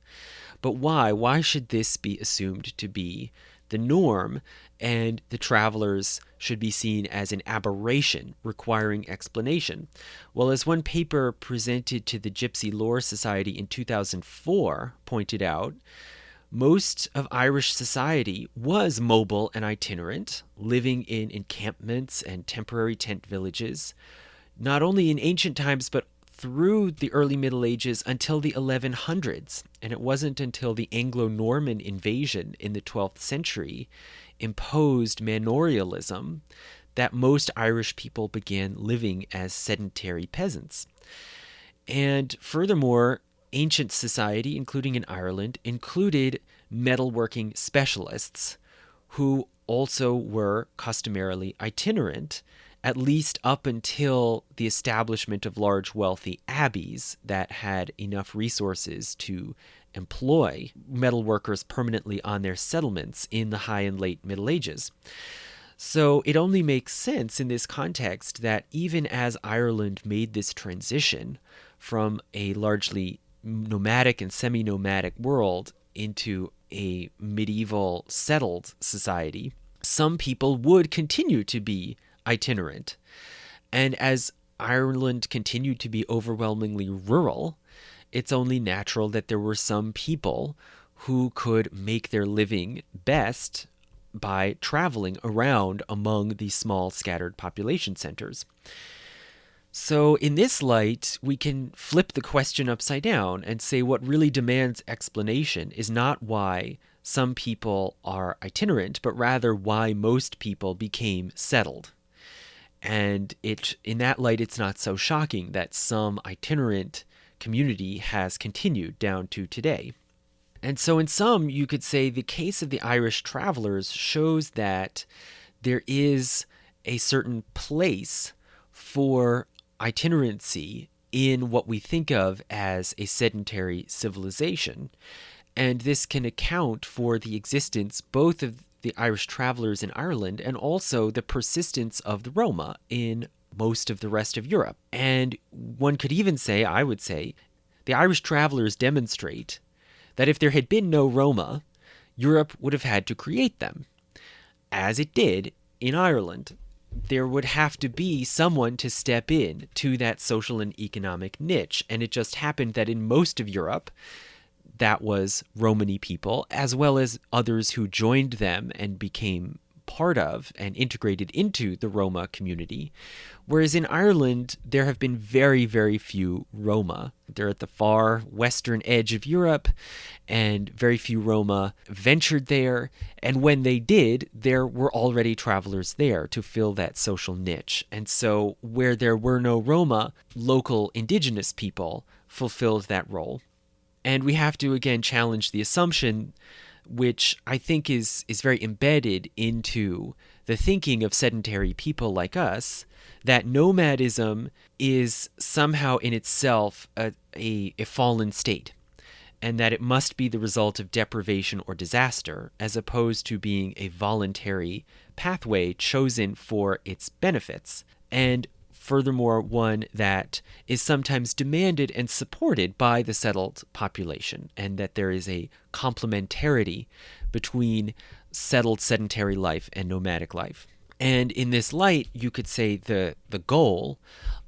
But why? Why should this be assumed to be the norm, and the travelers should be seen as an aberration requiring explanation? Well, as one paper presented to the Gypsy Lore Society in 2004 pointed out, most of Irish society was mobile and itinerant, living in encampments and temporary tent villages, not only in ancient times, but through the early Middle Ages until the 1100s. And it wasn't until the Anglo-Norman invasion in the 12th century imposed manorialism that most Irish people began living as sedentary peasants. And furthermore, ancient society, including in Ireland, included metalworking specialists who also were customarily itinerant, at least up until the establishment of large wealthy abbeys that had enough resources to employ metal workers permanently on their settlements in the high and late Middle Ages. So it only makes sense in this context that even as Ireland made this transition from a largely nomadic and semi-nomadic world into a medieval settled society, some people would continue to be itinerant. And as Ireland continued to be overwhelmingly rural, it's only natural that there were some people who could make their living best by traveling around among these small scattered population centers. So, in this light, we can flip the question upside down and say what really demands explanation is not why some people are itinerant, but rather why most people became settled. And in that light, it's not so shocking that some itinerant community has continued down to today. And so, in some, you could say the case of the Irish travelers shows that there is a certain place for itinerancy in what we think of as a sedentary civilization. And this can account for the existence both of the Irish travelers in Ireland and also the persistence of the Roma in most of the rest of Europe. And one could even say, I would say, the Irish travelers demonstrate that if there had been no Roma, Europe would have had to create them, as it did in Ireland. There would have to be someone to step in to that social and economic niche. And it just happened that in most of Europe, that was Romani people, as well as others who joined them and became part of and integrated into the Roma community. Whereas in Ireland, there have been very, very few Roma. They're at the far western edge of Europe, and very few Roma ventured there. And when they did, there were already travelers there to fill that social niche. And so where there were no Roma, local indigenous people fulfilled that role. And we have to, again, challenge the assumption, which I think is very embedded into the thinking of sedentary people like us, that nomadism is somehow in itself a fallen state, and that it must be the result of deprivation or disaster, as opposed to being a voluntary pathway chosen for its benefits. And furthermore, one that is sometimes demanded and supported by the settled population, and that there is a complementarity between settled sedentary life and nomadic life. And in this light, you could say the goal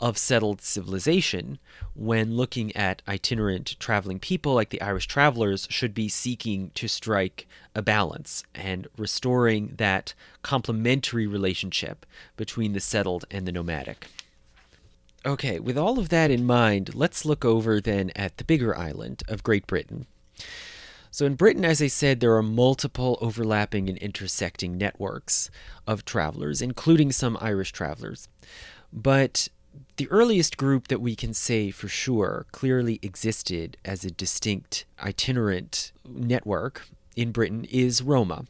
of settled civilization, when looking at itinerant traveling people like the Irish travelers, should be seeking to strike a balance and restoring that complementary relationship between the settled and the nomadic. Okay, with all of that in mind, let's look over then at the bigger island of Great Britain. So in Britain, as I said, there are multiple overlapping and intersecting networks of travelers, including some Irish travelers. But the earliest group that we can say for sure clearly existed as a distinct itinerant network in Britain is Roma.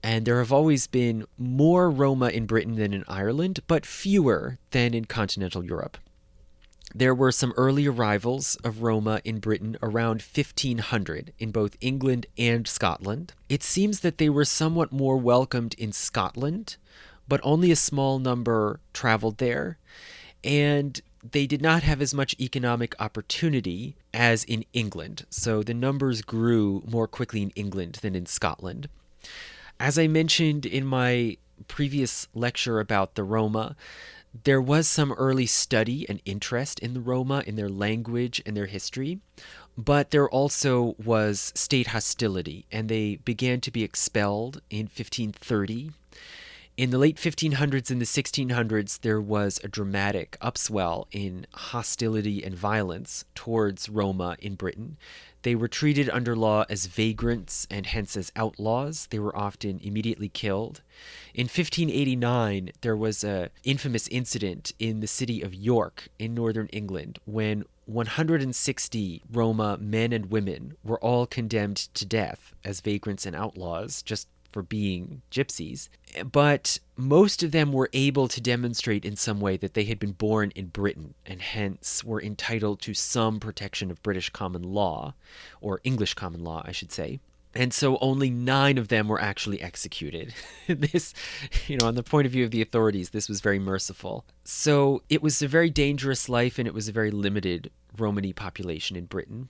And there have always been more Roma in Britain than in Ireland, but fewer than in continental Europe. There were some early arrivals of Roma in Britain around 1500 in both England and Scotland. It seems that they were somewhat more welcomed in Scotland, but only a small number traveled there, and they did not have as much economic opportunity as in England, so the numbers grew more quickly in England than in Scotland. As I mentioned in my previous lecture about the Roma, there was some early study and interest in the Roma, in their language and their history, but there also was state hostility, and they began to be expelled in 1530. In the late 1500s and the 1600s, there was a dramatic upswell in hostility and violence towards Roma in Britain. They were treated under law as vagrants and hence as outlaws. They were often immediately killed. In 1589, there was an infamous incident in the city of York in northern England when 160 Roma men and women were all condemned to death as vagrants and outlaws just for being gypsies. But most of them were able to demonstrate in some way that they had been born in Britain and hence were entitled to some protection of British common law, or English common law, I should say. And so only 9 of them were actually executed. This, on the point of view of the authorities, this was very merciful. So it was a very dangerous life, and it was a very limited Romani population in Britain.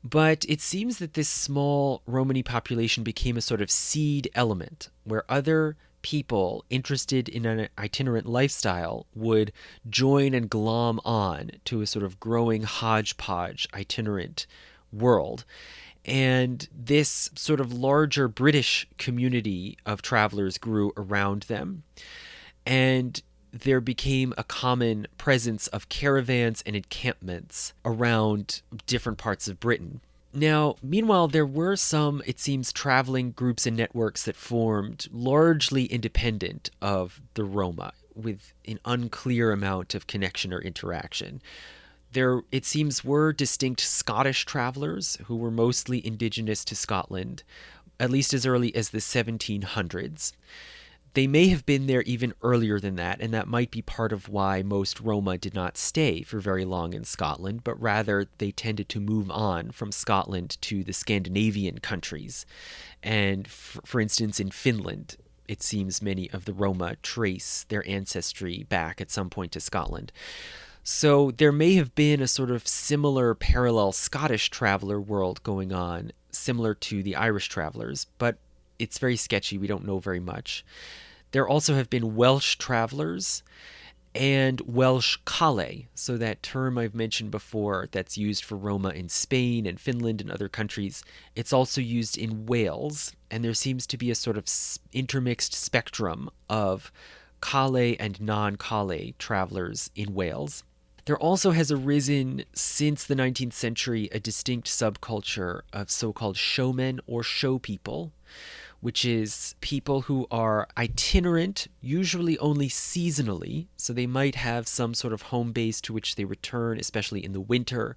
But it seems that this small Romani population became a sort of seed element where other people interested in an itinerant lifestyle would join and glom on to a sort of growing hodgepodge itinerant world. And this sort of larger British community of travelers grew around them. And there became a common presence of caravans and encampments around different parts of Britain. Now, meanwhile, there were some, it seems, traveling groups and networks that formed largely independent of the Roma, with an unclear amount of connection or interaction. There, it seems, were distinct Scottish travelers who were mostly indigenous to Scotland, at least as early as the 1700s. They may have been there even earlier than that, and that might be part of why most Roma did not stay for very long in Scotland, but rather they tended to move on from Scotland to the Scandinavian countries. And for instance, in Finland, it seems many of the Roma trace their ancestry back at some point to Scotland. So there may have been a sort of similar parallel Scottish traveler world going on, similar to the Irish travelers, but it's very sketchy. We don't know very much. There also have been Welsh travelers and Welsh Kale. So that term I've mentioned before that's used for Roma in Spain and Finland and other countries, it's also used in Wales. And there seems to be a sort of intermixed spectrum of Kale and non-Kale travelers in Wales. There also has arisen, since the 19th century, a distinct subculture of so-called showmen or show people, which is people who are itinerant, usually only seasonally. So they might have some sort of home base to which they return, especially in the winter,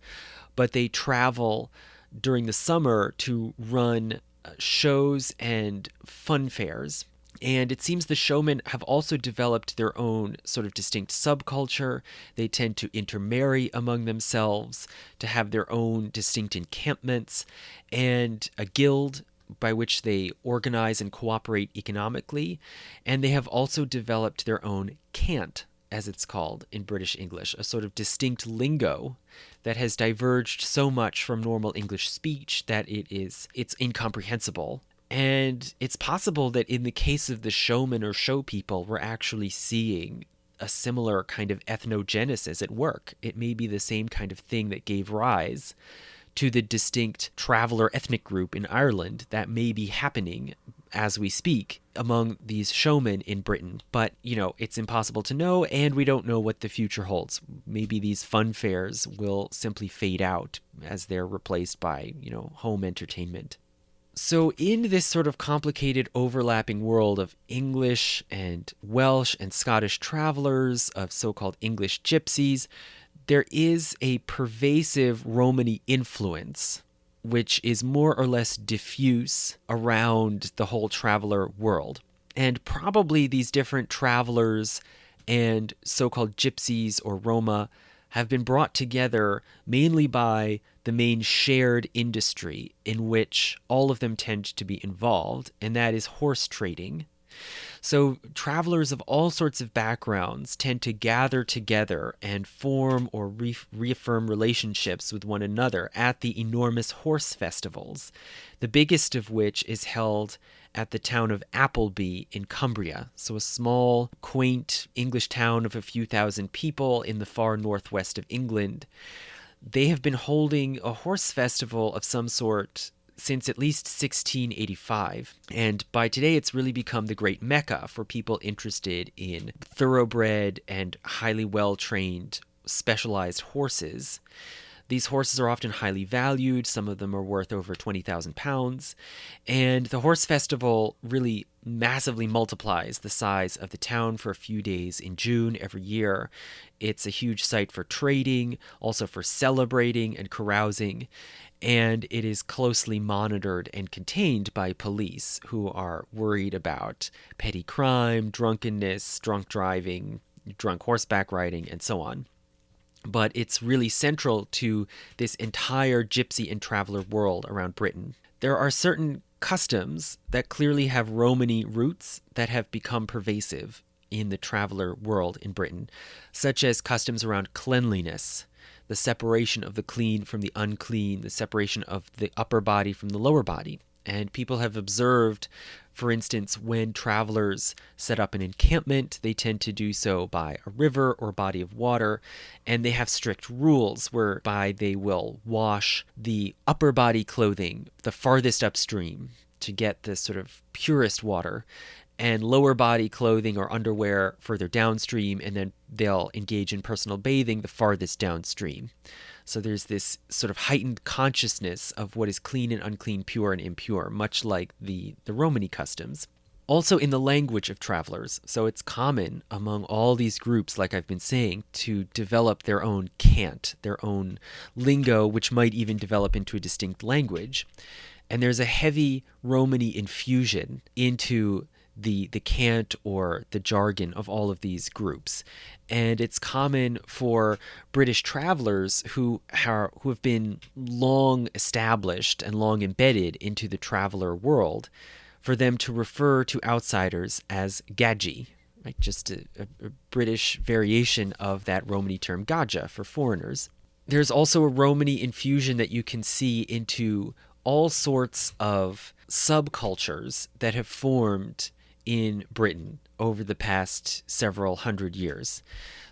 but they travel during the summer to run shows and fun fairs. And it seems the showmen have also developed their own sort of distinct subculture. They tend to intermarry among themselves, to have their own distinct encampments, and a guild by which they organize and cooperate economically. And they have also developed their own cant, as it's called in British English, a sort of distinct lingo that has diverged so much from normal English speech that it's incomprehensible. And it's possible that in the case of the showmen or show people, we're actually seeing a similar kind of ethnogenesis at work. It may be the same kind of thing that gave rise to the distinct traveler ethnic group in Ireland that may be happening as we speak among these showmen in Britain. But, it's impossible to know, and we don't know what the future holds. Maybe these fun fairs will simply fade out as they're replaced by, home entertainment. So in this sort of complicated overlapping world of English and Welsh and Scottish travelers, of so-called English gypsies, there is a pervasive Romani influence, which is more or less diffuse around the whole traveler world. And probably these different travelers and so-called gypsies or Roma have been brought together mainly by the main shared industry in which all of them tend to be involved, and that is horse trading. So travelers of all sorts of backgrounds tend to gather together and form or reaffirm relationships with one another at the enormous horse festivals, the biggest of which is held at the town of Appleby in Cumbria, so a small, quaint English town of a few thousand people in the far northwest of England. They have been holding a horse festival of some sort since at least 1685, and by today it's really become the great mecca for people interested in thoroughbred and highly well-trained specialized horses. These horses are often highly valued. Some of them are worth over £20,000. And the horse festival really massively multiplies the size of the town for a few days in June every year. It's a huge site for trading, also for celebrating and carousing. And it is closely monitored and contained by police who are worried about petty crime, drunkenness, drunk driving, drunk horseback riding, and so on. But it's really central to this entire gypsy and traveler world around Britain. There are certain customs that clearly have Romani roots that have become pervasive in the traveler world in Britain, such as customs around cleanliness, the separation of the clean from the unclean, the separation of the upper body from the lower body. And people have observed, for instance, when travelers set up an encampment, they tend to do so by a river or body of water, and they have strict rules whereby they will wash the upper body clothing the farthest upstream to get the sort of purest water, and lower body clothing or underwear further downstream, and then they'll engage in personal bathing the farthest downstream. So there's this sort of heightened consciousness of what is clean and unclean, pure and impure, much like the Romani customs. Also in the language of travelers. So it's common among all these groups, like I've been saying, to develop their own cant, their own lingo, which might even develop into a distinct language. And there's a heavy Romani infusion into the cant or the jargon of all of these groups. And it's common for British travelers who have been long established and long embedded into the traveler world, for them to refer to outsiders as Gadji, right? Just a British variation of that Romani term Gaja for foreigners. There's also a Romani infusion that you can see into all sorts of subcultures that have formed in Britain over the past several hundred years.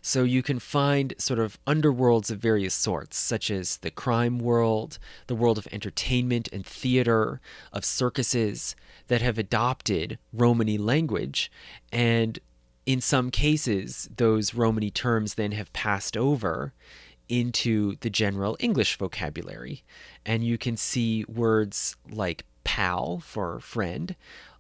So you can find sort of underworlds of various sorts, such as the crime world, the world of entertainment and theater, of circuses, that have adopted Romani language. And in some cases, those Romani terms then have passed over into the general English vocabulary. And you can see words like pal for friend,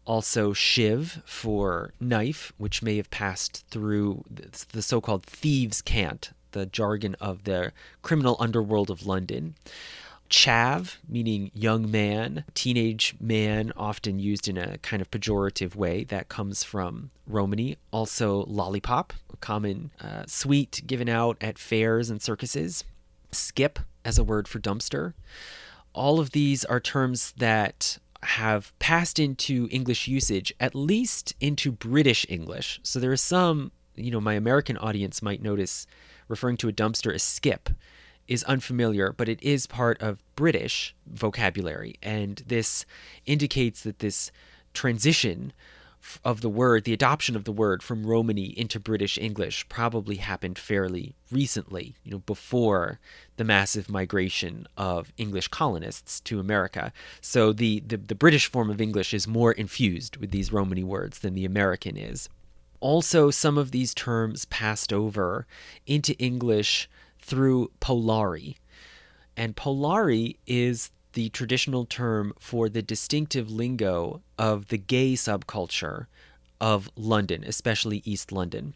also shiv for knife, which may have passed through the so-called thieves' cant, the jargon of the criminal underworld of London. Chav, meaning young man, teenage man, often used in a kind of pejorative way. That comes from Romani. Also lollipop, a common sweet given out at fairs and circuses. Skip as a word for dumpster. All of these are terms that have passed into English usage, at least into British English. So there are some, my American audience might notice referring to a dumpster as skip is unfamiliar, but it is part of British vocabulary. And this indicates that this transition of the word, the adoption of the word from Romani into British English probably happened fairly recently, before the massive migration of English colonists to America. So the British form of English is more infused with these Romani words than the American is. Also, some of these terms passed over into English through Polari. And Polari is the traditional term for the distinctive lingo of the gay subculture of London, especially East London.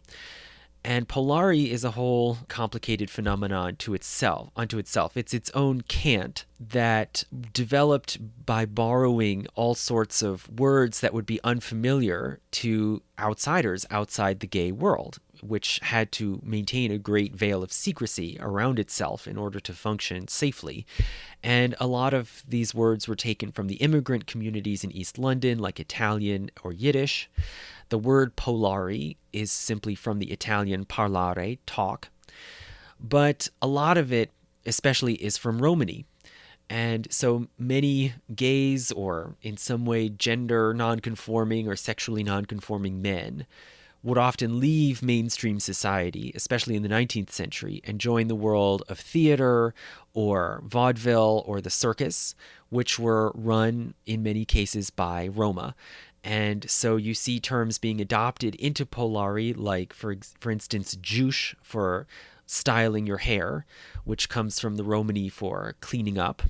And Polari is a whole complicated phenomenon unto itself. It's its own cant that developed by borrowing all sorts of words that would be unfamiliar to outsiders outside the gay world, which had to maintain a great veil of secrecy around itself in order to function safely. And a lot of these words were taken from the immigrant communities in East London, like Italian or Yiddish. The word Polari is simply from the Italian parlare, talk. But a lot of it, especially, is from Romani. And so many gays, or in some way gender nonconforming or sexually nonconforming men, would often leave mainstream society, especially in the 19th century, and join the world of theater or vaudeville or the circus, which were run in many cases by Roma. And so you see terms being adopted into Polari, like, for instance, juche for styling your hair, which comes from the Romani for cleaning up.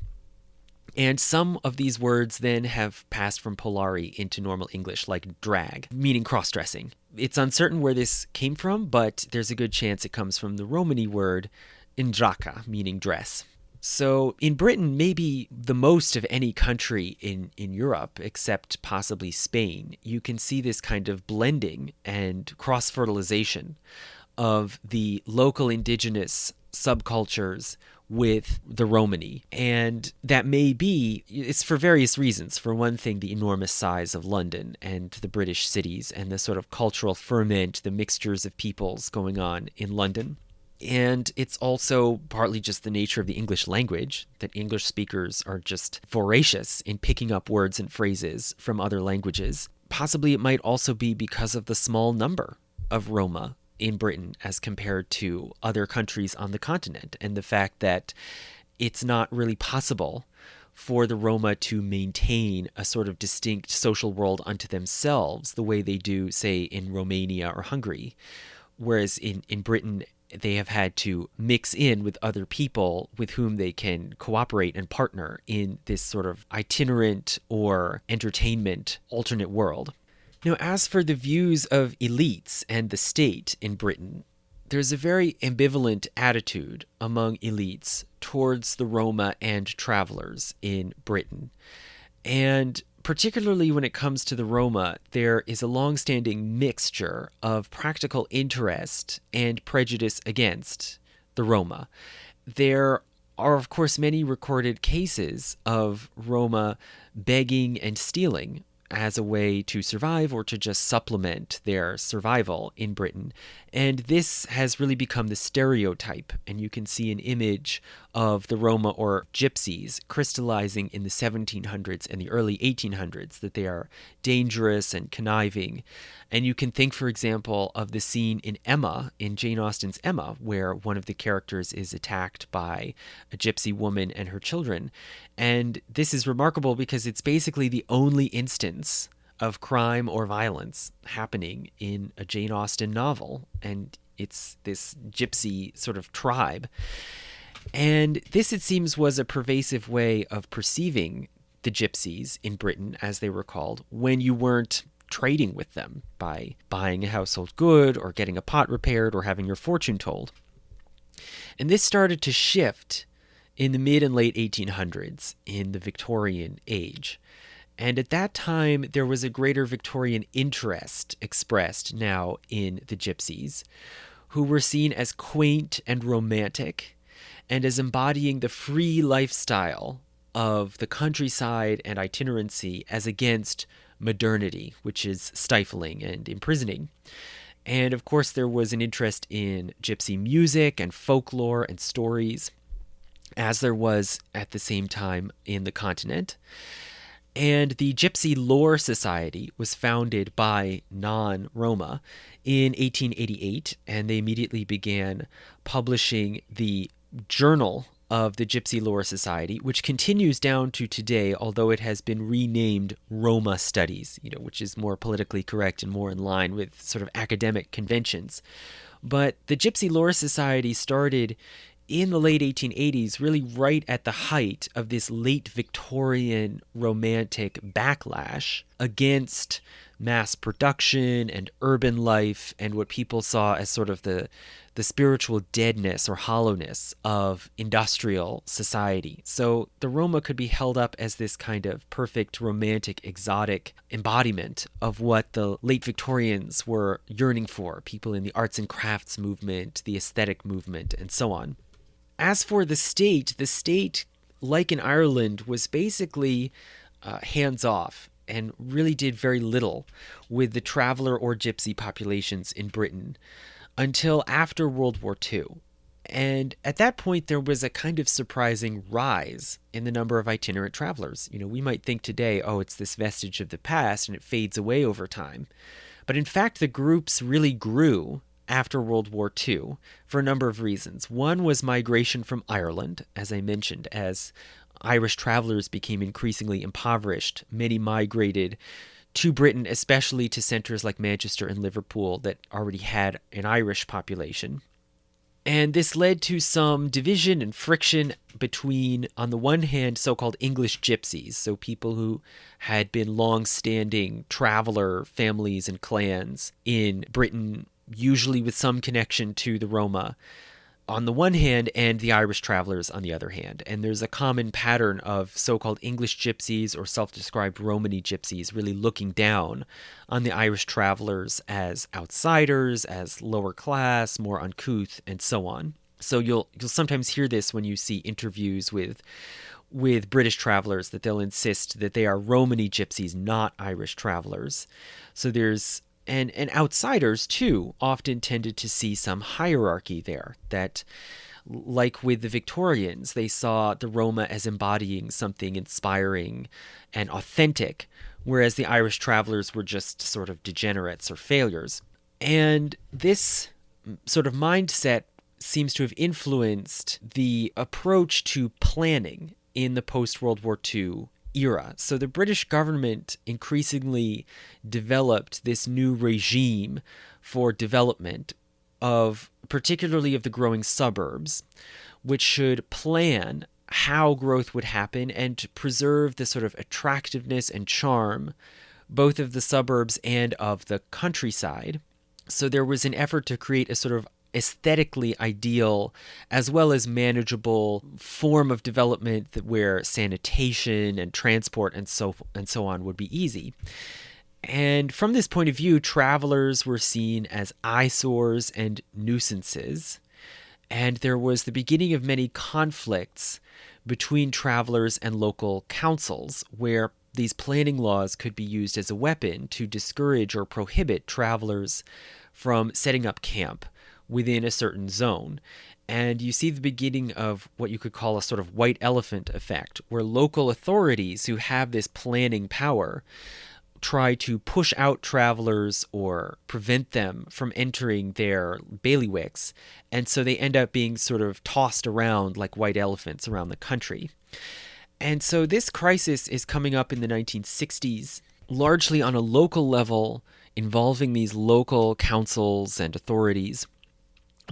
And some of these words then have passed from Polari into normal English, like drag, meaning cross-dressing. It's uncertain where this came from, but there's a good chance it comes from the Romani word indraka, meaning dress. So in Britain, maybe the most of any country in Europe, except possibly Spain, you can see this kind of blending and cross-fertilization of the local indigenous subcultures with the Romani. And that may be, it's for various reasons. For one thing, the enormous size of London and the British cities and the sort of cultural ferment, the mixtures of peoples going on in London. And it's also partly just the nature of the English language, that English speakers are just voracious in picking up words and phrases from other languages. Possibly it might also be because of the small number of Roma in Britain as compared to other countries on the continent, and the fact that it's not really possible for the Roma to maintain a sort of distinct social world unto themselves, the way they do, say, in Romania or Hungary. Whereas in Britain, they have had to mix in with other people with whom they can cooperate and partner in this sort of itinerant or entertainment alternate world. Now, as for the views of elites and the state in Britain, there's a very ambivalent attitude among elites towards the Roma and travelers in Britain. And particularly when it comes to the Roma, there is a long-standing mixture of practical interest and prejudice against the Roma. There are, of course, many recorded cases of Roma begging and stealing as a way to survive or to just supplement their survival in Britain. And this has really become the stereotype, and you can see an image of the Roma or Gypsies crystallizing in the 1700s and the early 1800s, that they are dangerous and conniving. And you can think, for example, of the scene in Emma, in Jane Austen's Emma, where one of the characters is attacked by a gypsy woman and her children. And this is remarkable because it's basically the only instance of crime or violence happening in a Jane Austen novel. And it's this gypsy sort of tribe. And this, it seems, was a pervasive way of perceiving the gypsies in Britain, as they were called, when you weren't trading with them by buying a household good or getting a pot repaired or having your fortune told. And this started to shift in the mid and late 1800s in the Victorian age. And at that time, there was a greater Victorian interest expressed now in the gypsies, who were seen as quaint and romantic and as embodying the free lifestyle of the countryside and itinerancy as against modernity, which is stifling and imprisoning. And of course, there was an interest in gypsy music and folklore and stories, as there was at the same time in the continent. And the Gypsy Lore Society was founded by non-Roma in 1888, and they immediately began publishing the Journal of the Gypsy Lore Society, which continues down to today, although it has been renamed Roma Studies, which is more politically correct and more in line with sort of academic conventions. But the Gypsy Lore Society started in the late 1880s, really right at the height of this late Victorian romantic backlash against mass production and urban life and what people saw as sort of the spiritual deadness or hollowness of industrial society. So the Roma could be held up as this kind of perfect romantic exotic embodiment of what the late Victorians were yearning for, people in the arts and crafts movement, the aesthetic movement, and so on. As for the state, like in Ireland, was basically hands-off and really did very little with the traveler or gypsy populations in Britain until after World War II. And at that point, there was a kind of surprising rise in the number of itinerant travelers. We might think today, oh, it's this vestige of the past and it fades away over time. But in fact, the groups really grew after World War II for a number of reasons. One was migration from Ireland, as I mentioned, as Irish travelers became increasingly impoverished. Many migrated to Britain, especially to centers like Manchester and Liverpool that already had an Irish population. And this led to some division and friction between, on the one hand, so-called English gypsies, so people who had been long-standing traveler families and clans in Britain, usually with some connection to the Roma, on the one hand, and the Irish travelers on the other hand. And there's a common pattern of so-called English gypsies or self-described Romani gypsies really looking down on the Irish travelers as outsiders, as lower class, more uncouth, and so on. So you'll sometimes hear this when you see interviews with British travelers, that they'll insist that they are Romani gypsies, not Irish travelers. So there's And outsiders, too, often tended to see some hierarchy there, that, like with the Victorians, they saw the Roma as embodying something inspiring and authentic, whereas the Irish travelers were just sort of degenerates or failures. And this sort of mindset seems to have influenced the approach to planning in the post-World War II era. So the British government increasingly developed this new regime for development of, particularly of the growing suburbs, which should plan how growth would happen and preserve the sort of attractiveness and charm both of the suburbs and of the countryside. So there was an effort to create a sort of aesthetically ideal as well as manageable form of development where sanitation and transport and so on would be easy. And from this point of view, travelers were seen as eyesores and nuisances. And there was the beginning of many conflicts between travelers and local councils, where these planning laws could be used as a weapon to discourage or prohibit travelers from setting up camp within a certain zone. And you see the beginning of what you could call a sort of white elephant effect, where local authorities who have this planning power try to push out travelers or prevent them from entering their bailiwicks. And so they end up being sort of tossed around like white elephants around the country. And so this crisis is coming up in the 1960s, largely on a local level, involving these local councils and authorities.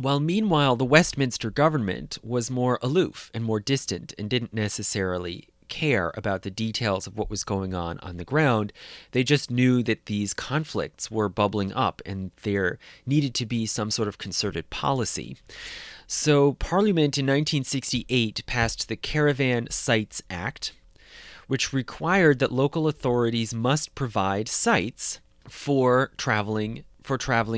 While meanwhile, the Westminster government was more aloof and more distant and didn't necessarily care about the details of what was going on the ground. They just knew that these conflicts were bubbling up and there needed to be some sort of concerted policy. So Parliament in 1968 passed the Caravan Sites Act, which required that local authorities must provide sites for traveling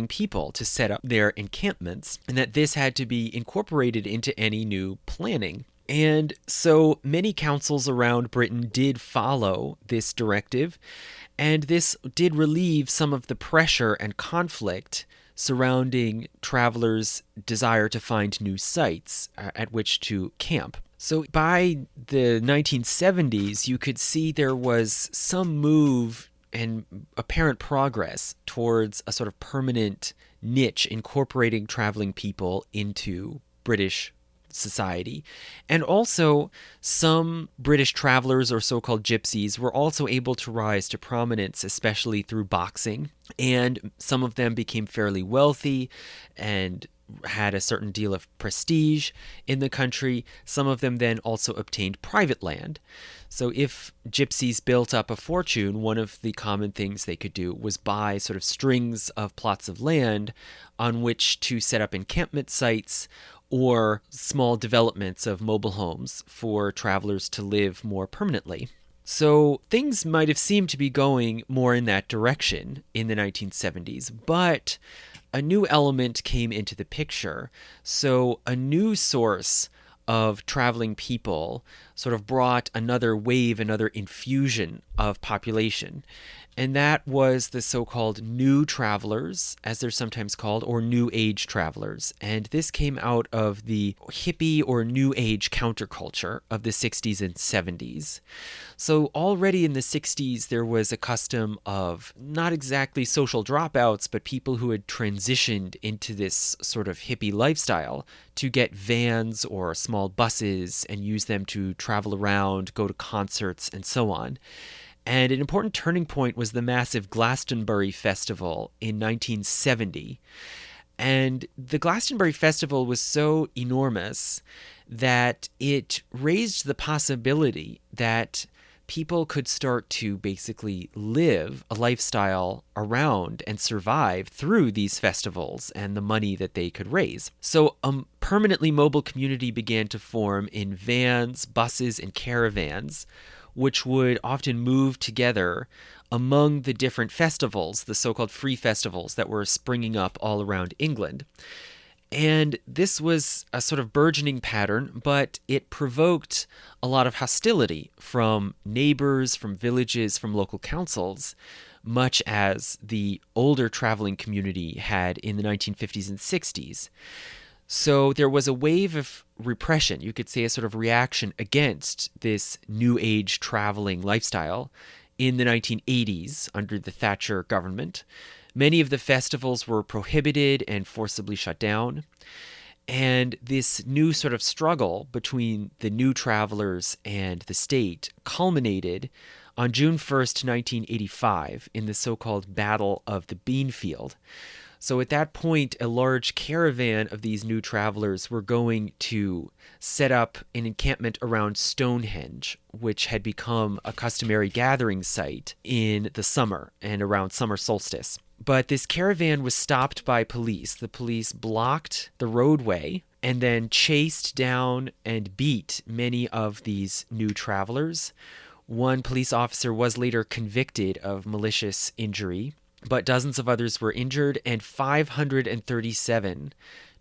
people to set up their encampments, and that this had to be incorporated into any new planning. And so many councils around Britain did follow this directive, and this did relieve some of the pressure and conflict surrounding travelers' desire to find new sites at which to camp. So by the 1970s, you could see there was some move and apparent progress towards a sort of permanent niche incorporating traveling people into British society. And also, some British travelers, or so-called gypsies, were also able to rise to prominence, especially through boxing. And some of them became fairly wealthy and had a certain deal of prestige in the country. Some of them then also obtained private land. So if gypsies built up a fortune, one of the common things they could do was buy sort of strings of plots of land on which to set up encampment sites or small developments of mobile homes for travelers to live more permanently. So things might have seemed to be going more in that direction in the 1970s, but a new element came into the picture. So a new source of traveling people sort of brought another wave, another infusion of population. And that was the so-called new travelers, as they're sometimes called, or new age travelers. And this came out of the hippie or new age counterculture of the 60s and 70s. So already in the 60s, there was a custom of not exactly social dropouts, but people who had transitioned into this sort of hippie lifestyle to get vans or small buses and use them to travel around, go to concerts, and so on. And an important turning point was the massive Glastonbury Festival in 1970. And the Glastonbury Festival was so enormous that it raised the possibility that people could start to basically live a lifestyle around and survive through these festivals and the money that they could raise. So a permanently mobile community began to form in vans, buses, and caravans, which would often move together among the different festivals, the so-called free festivals that were springing up all around England. And this was a sort of burgeoning pattern, but it provoked a lot of hostility from neighbors, from villages, from local councils, much as the older traveling community had in the 1950s and 60s. So there was a wave of repression, you could say a sort of reaction against this new age traveling lifestyle in the 1980s under the Thatcher government. Many of the festivals were prohibited and forcibly shut down. And this new sort of struggle between the new travelers and the state culminated on June 1st, 1985, in the so-called Battle of the Beanfield. So at that point, a large caravan of these new travelers were going to set up an encampment around Stonehenge, which had become a customary gathering site in the summer and around summer solstice. But this caravan was stopped by police. The police blocked the roadway and then chased down and beat many of these new travelers. One police officer was later convicted of malicious injury, but dozens of others were injured, and 537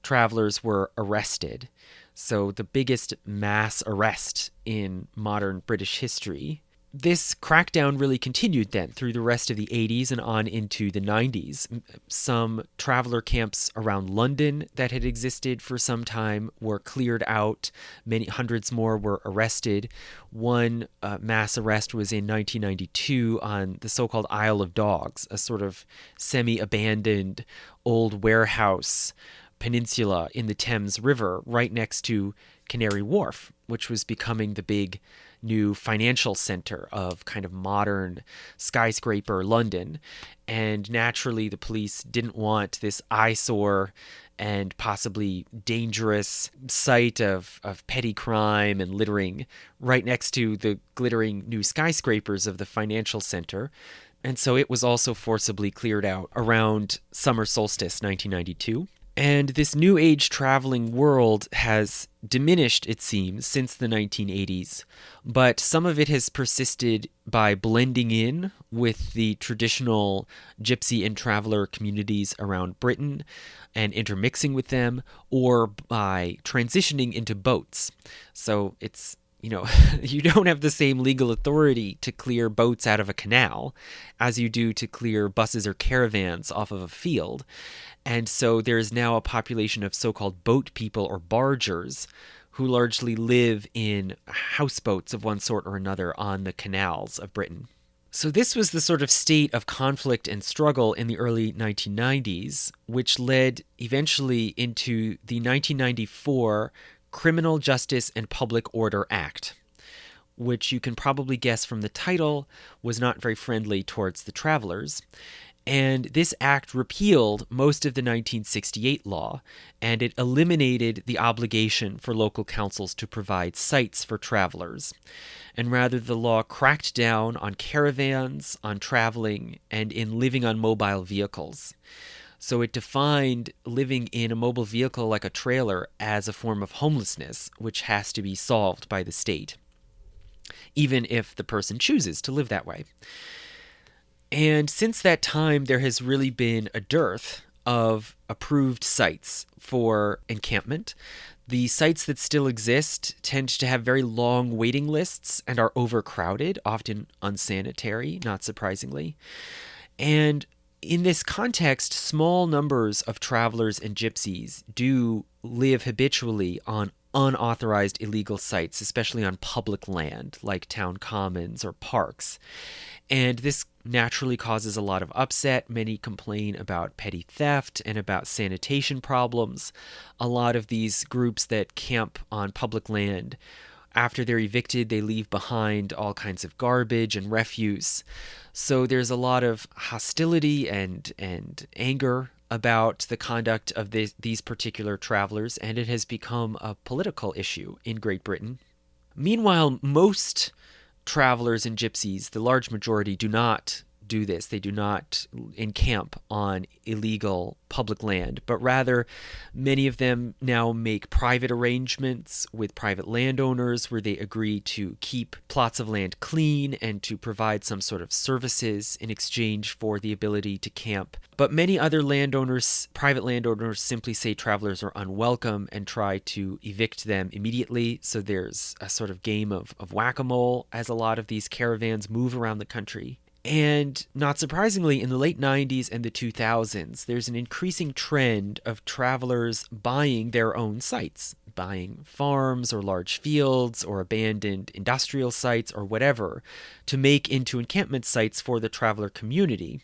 travelers were arrested. So the biggest mass arrest in modern British history. This crackdown really continued then through the rest of the 80s and on into the 90s. Some traveler camps around London that had existed for some time were cleared out. Many hundreds more were arrested. One mass arrest was in 1992 on the so-called Isle of Dogs, a sort of semi-abandoned old warehouse peninsula in the Thames River right next to Canary Wharf, which was becoming the big new financial center of kind of modern skyscraper London. And naturally, the police didn't want this eyesore and possibly dangerous site of petty crime and littering right next to the glittering new skyscrapers of the financial center. And so it was also forcibly cleared out around summer solstice 1992. And this New Age traveling world has diminished, it seems, since the 1980s, but some of it has persisted by blending in with the traditional gypsy and traveler communities around Britain and intermixing with them, or by transitioning into boats. So it's, you don't have the same legal authority to clear boats out of a canal as you do to clear buses or caravans off of a field. And so there is now a population of so-called boat people or bargers who largely live in houseboats of one sort or another on the canals of Britain. So this was the sort of state of conflict and struggle in the early 1990s, which led eventually into the 1994 Criminal Justice and Public Order Act, which you can probably guess from the title was not very friendly towards the travelers. And this act repealed most of the 1968 law, and it eliminated the obligation for local councils to provide sites for travelers. And rather, the law cracked down on caravans, on traveling, and in living on mobile vehicles. So it defined living in a mobile vehicle like a trailer as a form of homelessness, which has to be solved by the state, even if the person chooses to live that way. And since that time, there has really been a dearth of approved sites for encampment. The sites that still exist tend to have very long waiting lists and are overcrowded, often unsanitary, not surprisingly. And in this context, small numbers of travelers and gypsies do live habitually on unauthorized illegal sites, especially on public land like town commons or parks. And this naturally causes a lot of upset. Many complain about petty theft and about sanitation problems. A lot of these groups that camp on public land, after they're evicted, they leave behind all kinds of garbage and refuse. So there's a lot of hostility and anger about the conduct of these particular travelers, and it has become a political issue in Great Britain. Meanwhile, most travelers and gypsies, the large majority, do not do this. They do not encamp on illegal public land, but rather many of them now make private arrangements with private landowners where they agree to keep plots of land clean and to provide some sort of services in exchange for the ability to camp. But many other landowners, private landowners, simply say travelers are unwelcome and try to evict them immediately. So there's a sort of game of whack-a-mole as a lot of these caravans move around the country. And not surprisingly, in the late 90s and the 2000s, there's an increasing trend of travelers buying their own sites, buying farms or large fields or abandoned industrial sites or whatever to make into encampment sites for the traveler community.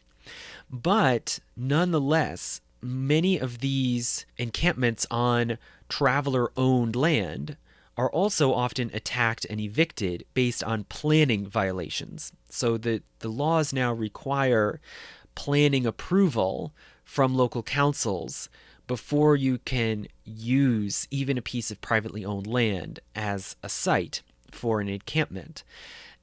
But nonetheless, many of these encampments on traveler-owned land are also often attacked and evicted based on planning violations. So the laws now require planning approval from local councils before you can use even a piece of privately owned land as a site for an encampment.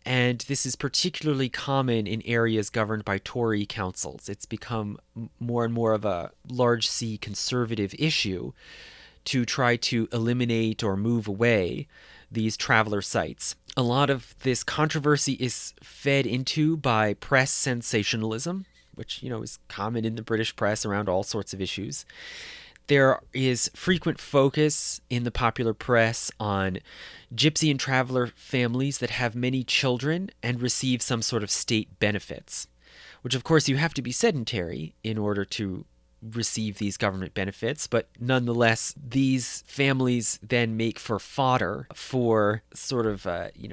And this is particularly common in areas governed by Tory councils. It's become more and more of a large C conservative issue to try to eliminate or move away these traveler sites. A lot of this controversy is fed into by press sensationalism, which, is common in the British press around all sorts of issues. There is frequent focus in the popular press on gypsy and traveler families that have many children and receive some sort of state benefits, which of course you have to be sedentary in order to receive these government benefits, but nonetheless, these families then make for fodder for sort of,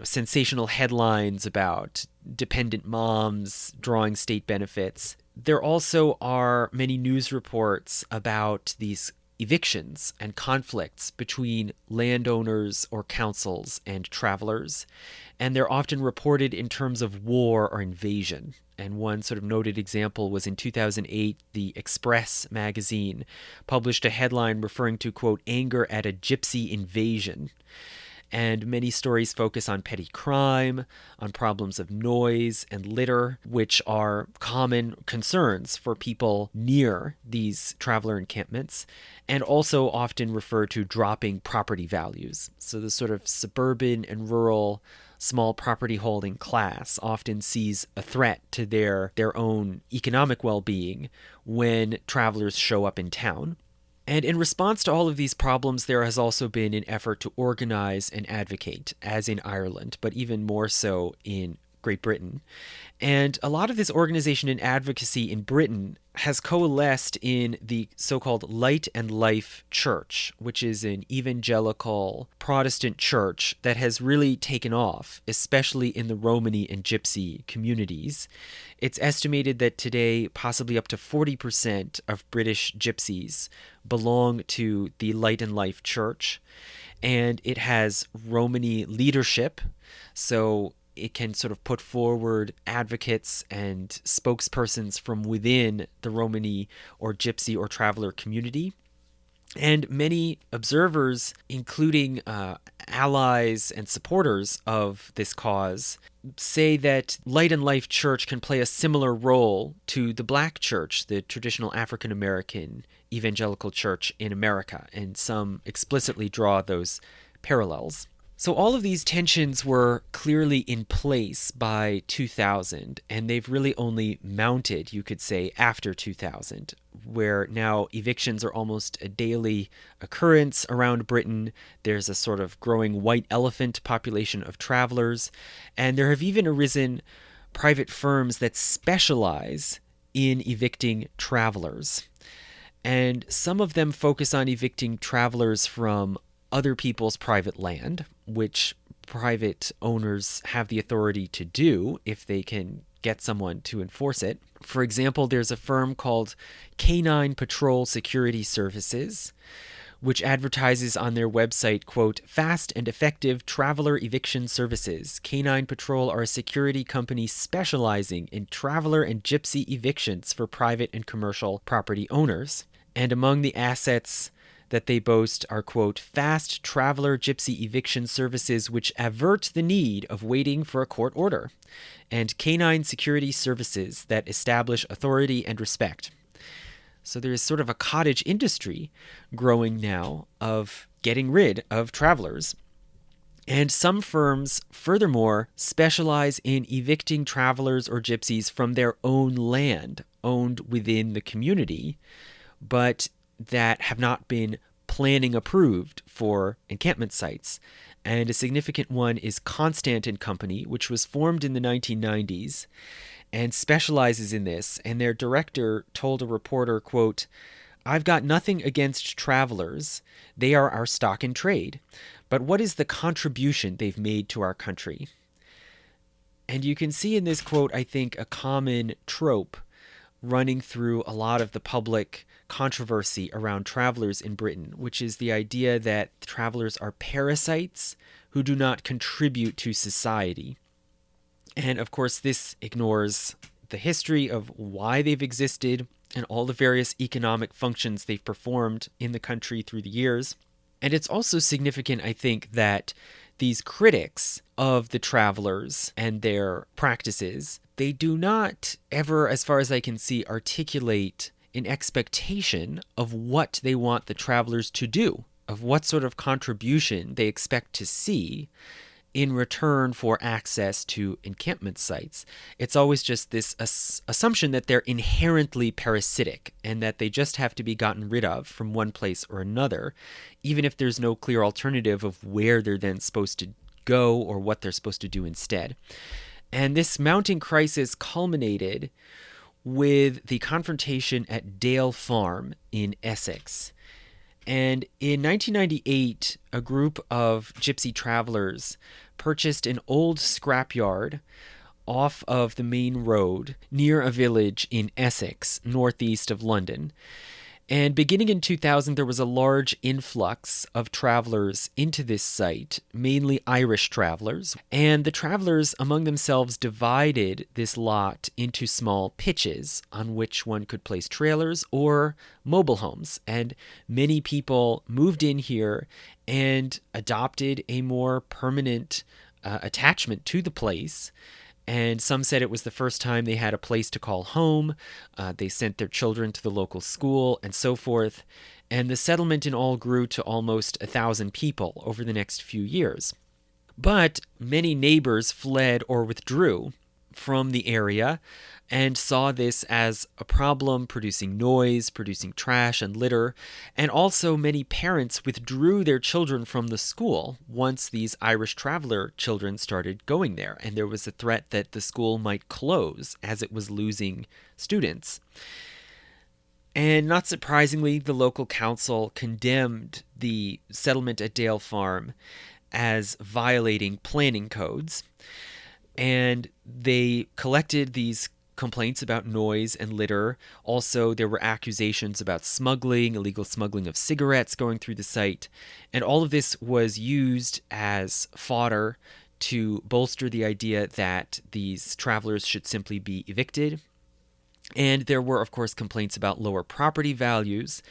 sensational headlines about dependent moms drawing state benefits. There also are many news reports about these evictions and conflicts between landowners or councils and travelers, and they're often reported in terms of war or invasion. And one sort of noted example was in 2008, the Express magazine published a headline referring to, quote, anger at a gypsy invasion. And many stories focus on petty crime, on problems of noise and litter, which are common concerns for people near these traveler encampments, and also often refer to dropping property values. So the sort of suburban and rural small property holding class often sees a threat to their own economic well-being when travelers show up in town. And in response to all of these problems, there has also been an effort to organize and advocate, as in Ireland, but even more so in Great Britain. And a lot of this organization and advocacy in Britain has coalesced in the so-called Light and Life Church, which is an evangelical Protestant church that has really taken off, especially in the Romani and Gypsy communities. It's estimated that today possibly up to 40% of British Gypsies belong to the Light and Life Church, and it has Romani leadership, so it can sort of put forward advocates and spokespersons from within the Romani or Gypsy or traveler community. And many observers, including allies and supporters of this cause, say that Light and Life Church can play a similar role to the Black Church, the traditional African American evangelical church in America, and some explicitly draw those parallels. So all of these tensions were clearly in place by 2000, and they've really only mounted, you could say, after 2000, where now evictions are almost a daily occurrence around Britain. There's a sort of growing white elephant population of travelers, and there have even arisen private firms that specialize in evicting travelers. And some of them focus on evicting travelers from other people's private land, which private owners have the authority to do if they can get someone to enforce it. For example, there's a firm called Canine Patrol Security Services, which advertises on their website, quote, fast and effective traveler eviction services. Canine Patrol are a security company specializing in traveler and gypsy evictions for private and commercial property owners. And among the assets that they boast are, quote, fast traveler gypsy eviction services which avert the need of waiting for a court order, and canine security services that establish authority and respect. So there is sort of a cottage industry growing now of getting rid of travelers. And some firms, furthermore, specialize in evicting travelers or gypsies from their own land owned within the community, but that have not been planning approved for encampment sites. And a significant one is Constant and Company, which was formed in the 1990s and specializes in this. And their director told a reporter, quote, I've got nothing against travelers. They are our stock in trade. But what is the contribution they've made to our country? And you can see in this quote, I think, a common trope running through a lot of the public controversy around travelers in Britain, which is the idea that travelers are parasites who do not contribute to society. And of course, this ignores the history of why they've existed and all the various economic functions they've performed in the country through the years. And it's also significant, I think, that these critics of the travelers and their practices, they do not ever, as far as I can see, articulate an expectation of what they want the travelers to do, of what sort of contribution they expect to see in return for access to encampment sites. It's always just this assumption that they're inherently parasitic and that they just have to be gotten rid of from one place or another, even if there's no clear alternative of where they're then supposed to go or what they're supposed to do instead. And this mounting crisis culminated with the confrontation at Dale Farm in Essex. And in 1998, a group of Gypsy Travellers purchased an old scrapyard off of the main road near a village in Essex, northeast of London. And beginning in 2000, there was a large influx of travelers into this site, mainly Irish travelers. And the travelers among themselves divided this lot into small pitches on which one could place trailers or mobile homes. And many people moved in here and adopted a more permanent attachment to the place. And some said it was the first time they had a place to call home. They sent their children to the local school and so forth. And the settlement in all grew to almost 1,000 people over the next few years. But many neighbors fled or withdrew from the area and saw this as a problem, producing noise, producing trash and litter. And also many parents withdrew their children from the school once these Irish traveler children started going there. And there was a threat that the school might close as it was losing students. And not surprisingly, the local council condemned the settlement at Dale Farm as violating planning codes. And they collected these complaints about noise and litter. Also, there were accusations about smuggling, illegal smuggling of cigarettes going through the site. And all of this was used as fodder to bolster the idea that these travelers should simply be evicted. And there were, of course, complaints about lower property values.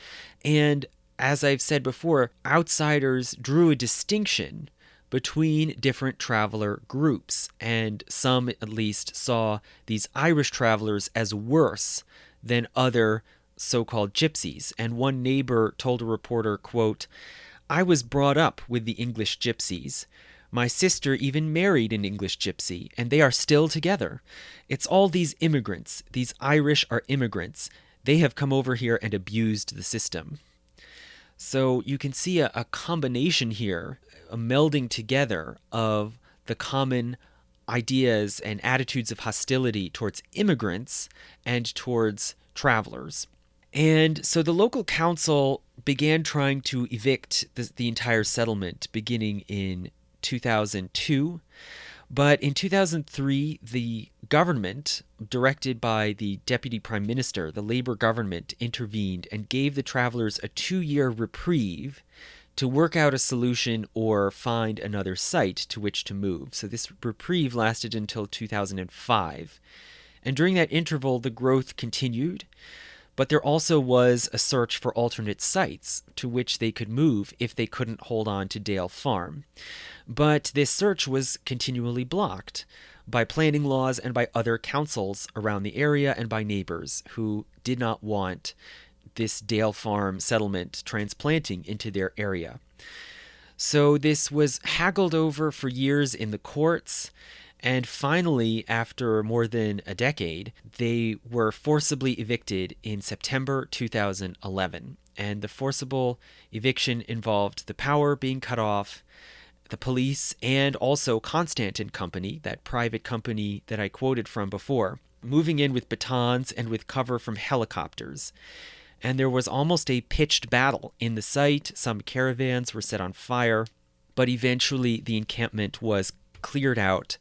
And as I've said before, outsiders drew a distinction between different traveler groups, and some at least saw these Irish travelers as worse than other so-called gypsies. And one neighbor told a reporter, quote, "I was brought up with the English gypsies. My sister even married an English gypsy, and they are still together. It's all these immigrants. These Irish are immigrants. They have come over here and abused the system." So you can see a combination here, a melding together of the common ideas and attitudes of hostility towards immigrants and towards travelers. And so the local council began trying to evict the entire settlement beginning in 2002. But in 2003, the government, directed by the Deputy Prime Minister, the Labour government, intervened and gave the travelers a 2-year reprieve to work out a solution or find another site to which to move. So this reprieve lasted until 2005. And during that interval, the growth continued, but there also was a search for alternate sites to which they could move if they couldn't hold on to Dale Farm. But this search was continually blocked by planning laws and by other councils around the area and by neighbors who did not want this Dale Farm settlement transplanting into their area. So this was haggled over for years in the courts, and finally, after more than a decade, they were forcibly evicted in September 2011. And the forcible eviction involved the power being cut off, the police, and also Constantin Company, that private company that I quoted from before, moving in with batons and with cover from helicopters. And there was almost a pitched battle in the site. Some caravans were set on fire, but eventually the encampment was cleared out.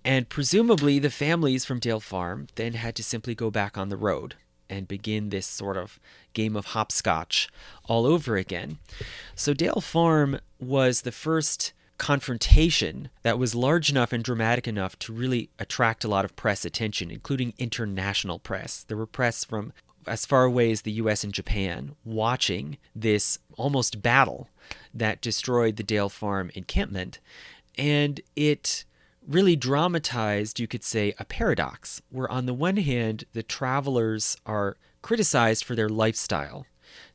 And presumably the families from Dale Farm then had to simply go back on the road. and begin this sort of game of hopscotch all over again. So Dale Farm was the first confrontation that was large enough and dramatic enough to really attract a lot of press attention, including international press. There were press from as far away as the US and Japan watching this almost battle that destroyed the Dale Farm encampment. And it really dramatized, you could say, a paradox, where on the one hand, the travelers are criticized for their lifestyle.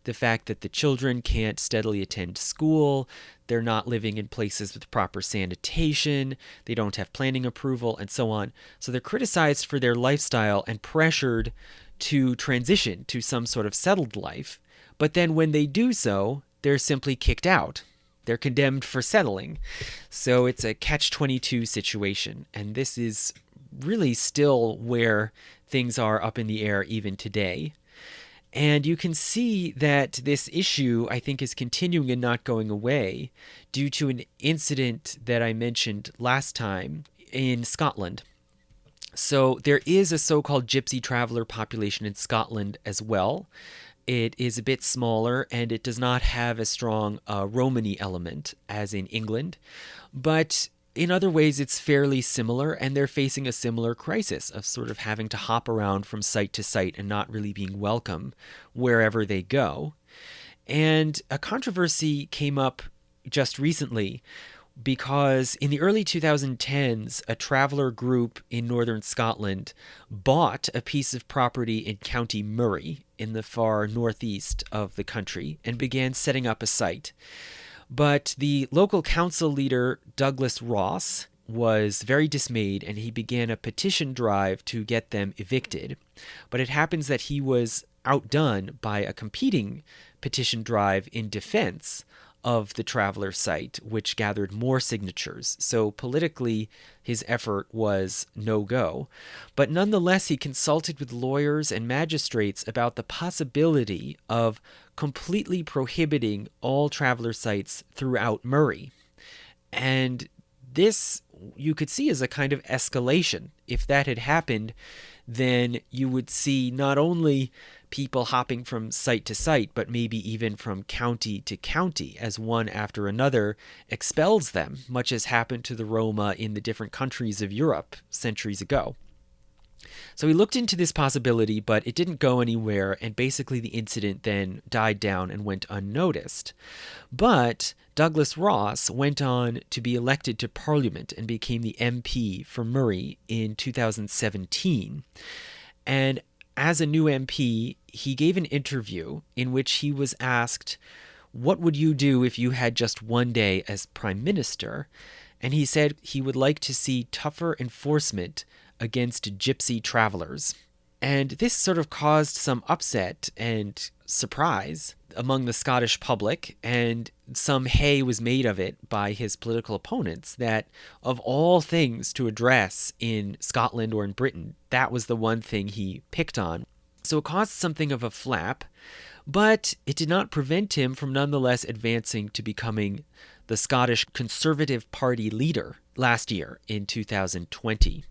The fact that the children can't steadily attend school, they're not living in places with proper sanitation, they don't have planning approval, and so on. So they're criticized for their lifestyle and pressured to transition to some sort of settled life. But then when they do so, they're simply kicked out. They're condemned for settling. So it's a catch-22 situation. And this is really still where things are up in the air even today. And you can see that this issue, I think, is continuing and not going away due to an incident that I mentioned last time in Scotland. So there is a so-called Gypsy traveler population in Scotland as well. It is a bit smaller, and it does not have a strong Romani element as in England. But in other ways, it's fairly similar, and they're facing a similar crisis of sort of having to hop around from site to site and not really being welcome wherever they go. And a controversy came up just recently because in the early 2010s, a traveler group in northern Scotland bought a piece of property in County Murray in the far northeast of the country and began setting up a site. But the local council leader, Douglas Ross, was very dismayed, and he began a petition drive to get them evicted. But it happens that he was outdone by a competing petition drive in defense of the traveler site, which gathered more signatures. So politically, his effort was no-go. But nonetheless, he consulted with lawyers and magistrates about the possibility of completely prohibiting all traveler sites throughout Murray. And this, you could see as a kind of escalation. If that had happened, then you would see not only people hopping from site to site, but maybe even from county to county as one after another expels them, much as happened to the Roma in the different countries of Europe centuries ago. So he looked into this possibility, but it didn't go anywhere, and basically the incident then died down and went unnoticed. But Douglas Ross went on to be elected to Parliament and became the MP for Murray in 2017. And as a new MP, he gave an interview in which he was asked, what would you do if you had just one day as Prime Minister? And he said he would like to see tougher enforcement against Gypsy Travellers. And this sort of caused some upset and surprise among the Scottish public, and some hay was made of it by his political opponents that of all things to address in Scotland or in Britain, that was the one thing he picked on. So it caused something of a flap, but it did not prevent him from nonetheless advancing to becoming the Scottish Conservative Party leader last year in 2020.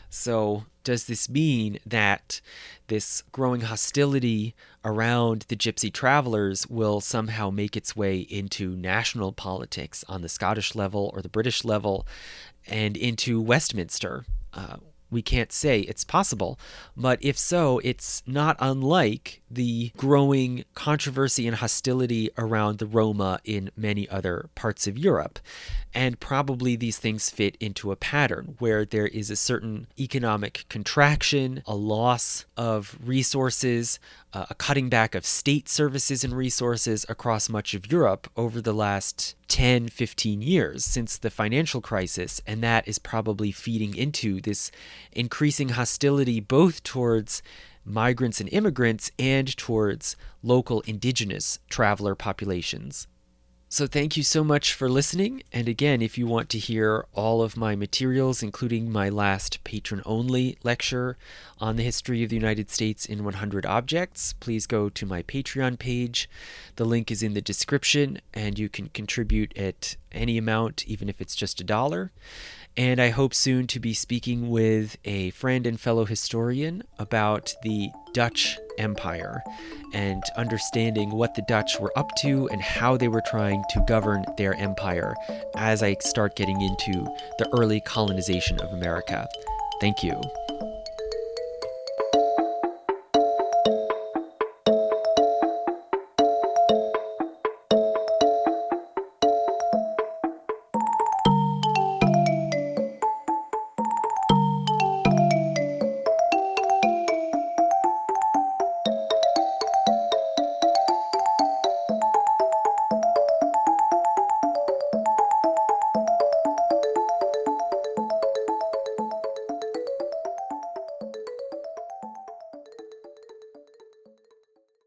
So does this mean that this growing hostility around the Gypsy Travellers will somehow make its way into national politics on the Scottish level or the British level and into Westminster? We can't say. It's possible. But if so, it's not unlike the growing controversy and hostility around the Roma in many other parts of Europe. And probably these things fit into a pattern where there is a certain economic contraction, a loss of resources, a cutting back of state services and resources across much of Europe over the last 10, 15 years since the financial crisis. And that is probably feeding into this increasing hostility both towards migrants and immigrants and towards local indigenous traveler populations. So thank you so much for listening. And again, if you want to hear all of my materials, including my last patron-only lecture on the history of the United States in 100 objects, please go to my Patreon page. The link is in the description, and you can contribute at any amount, even if it's just $1. And I hope soon to be speaking with a friend and fellow historian about the Dutch Empire and understanding what the Dutch were up to and how they were trying to govern their empire as I start getting into the early colonization of America. Thank you.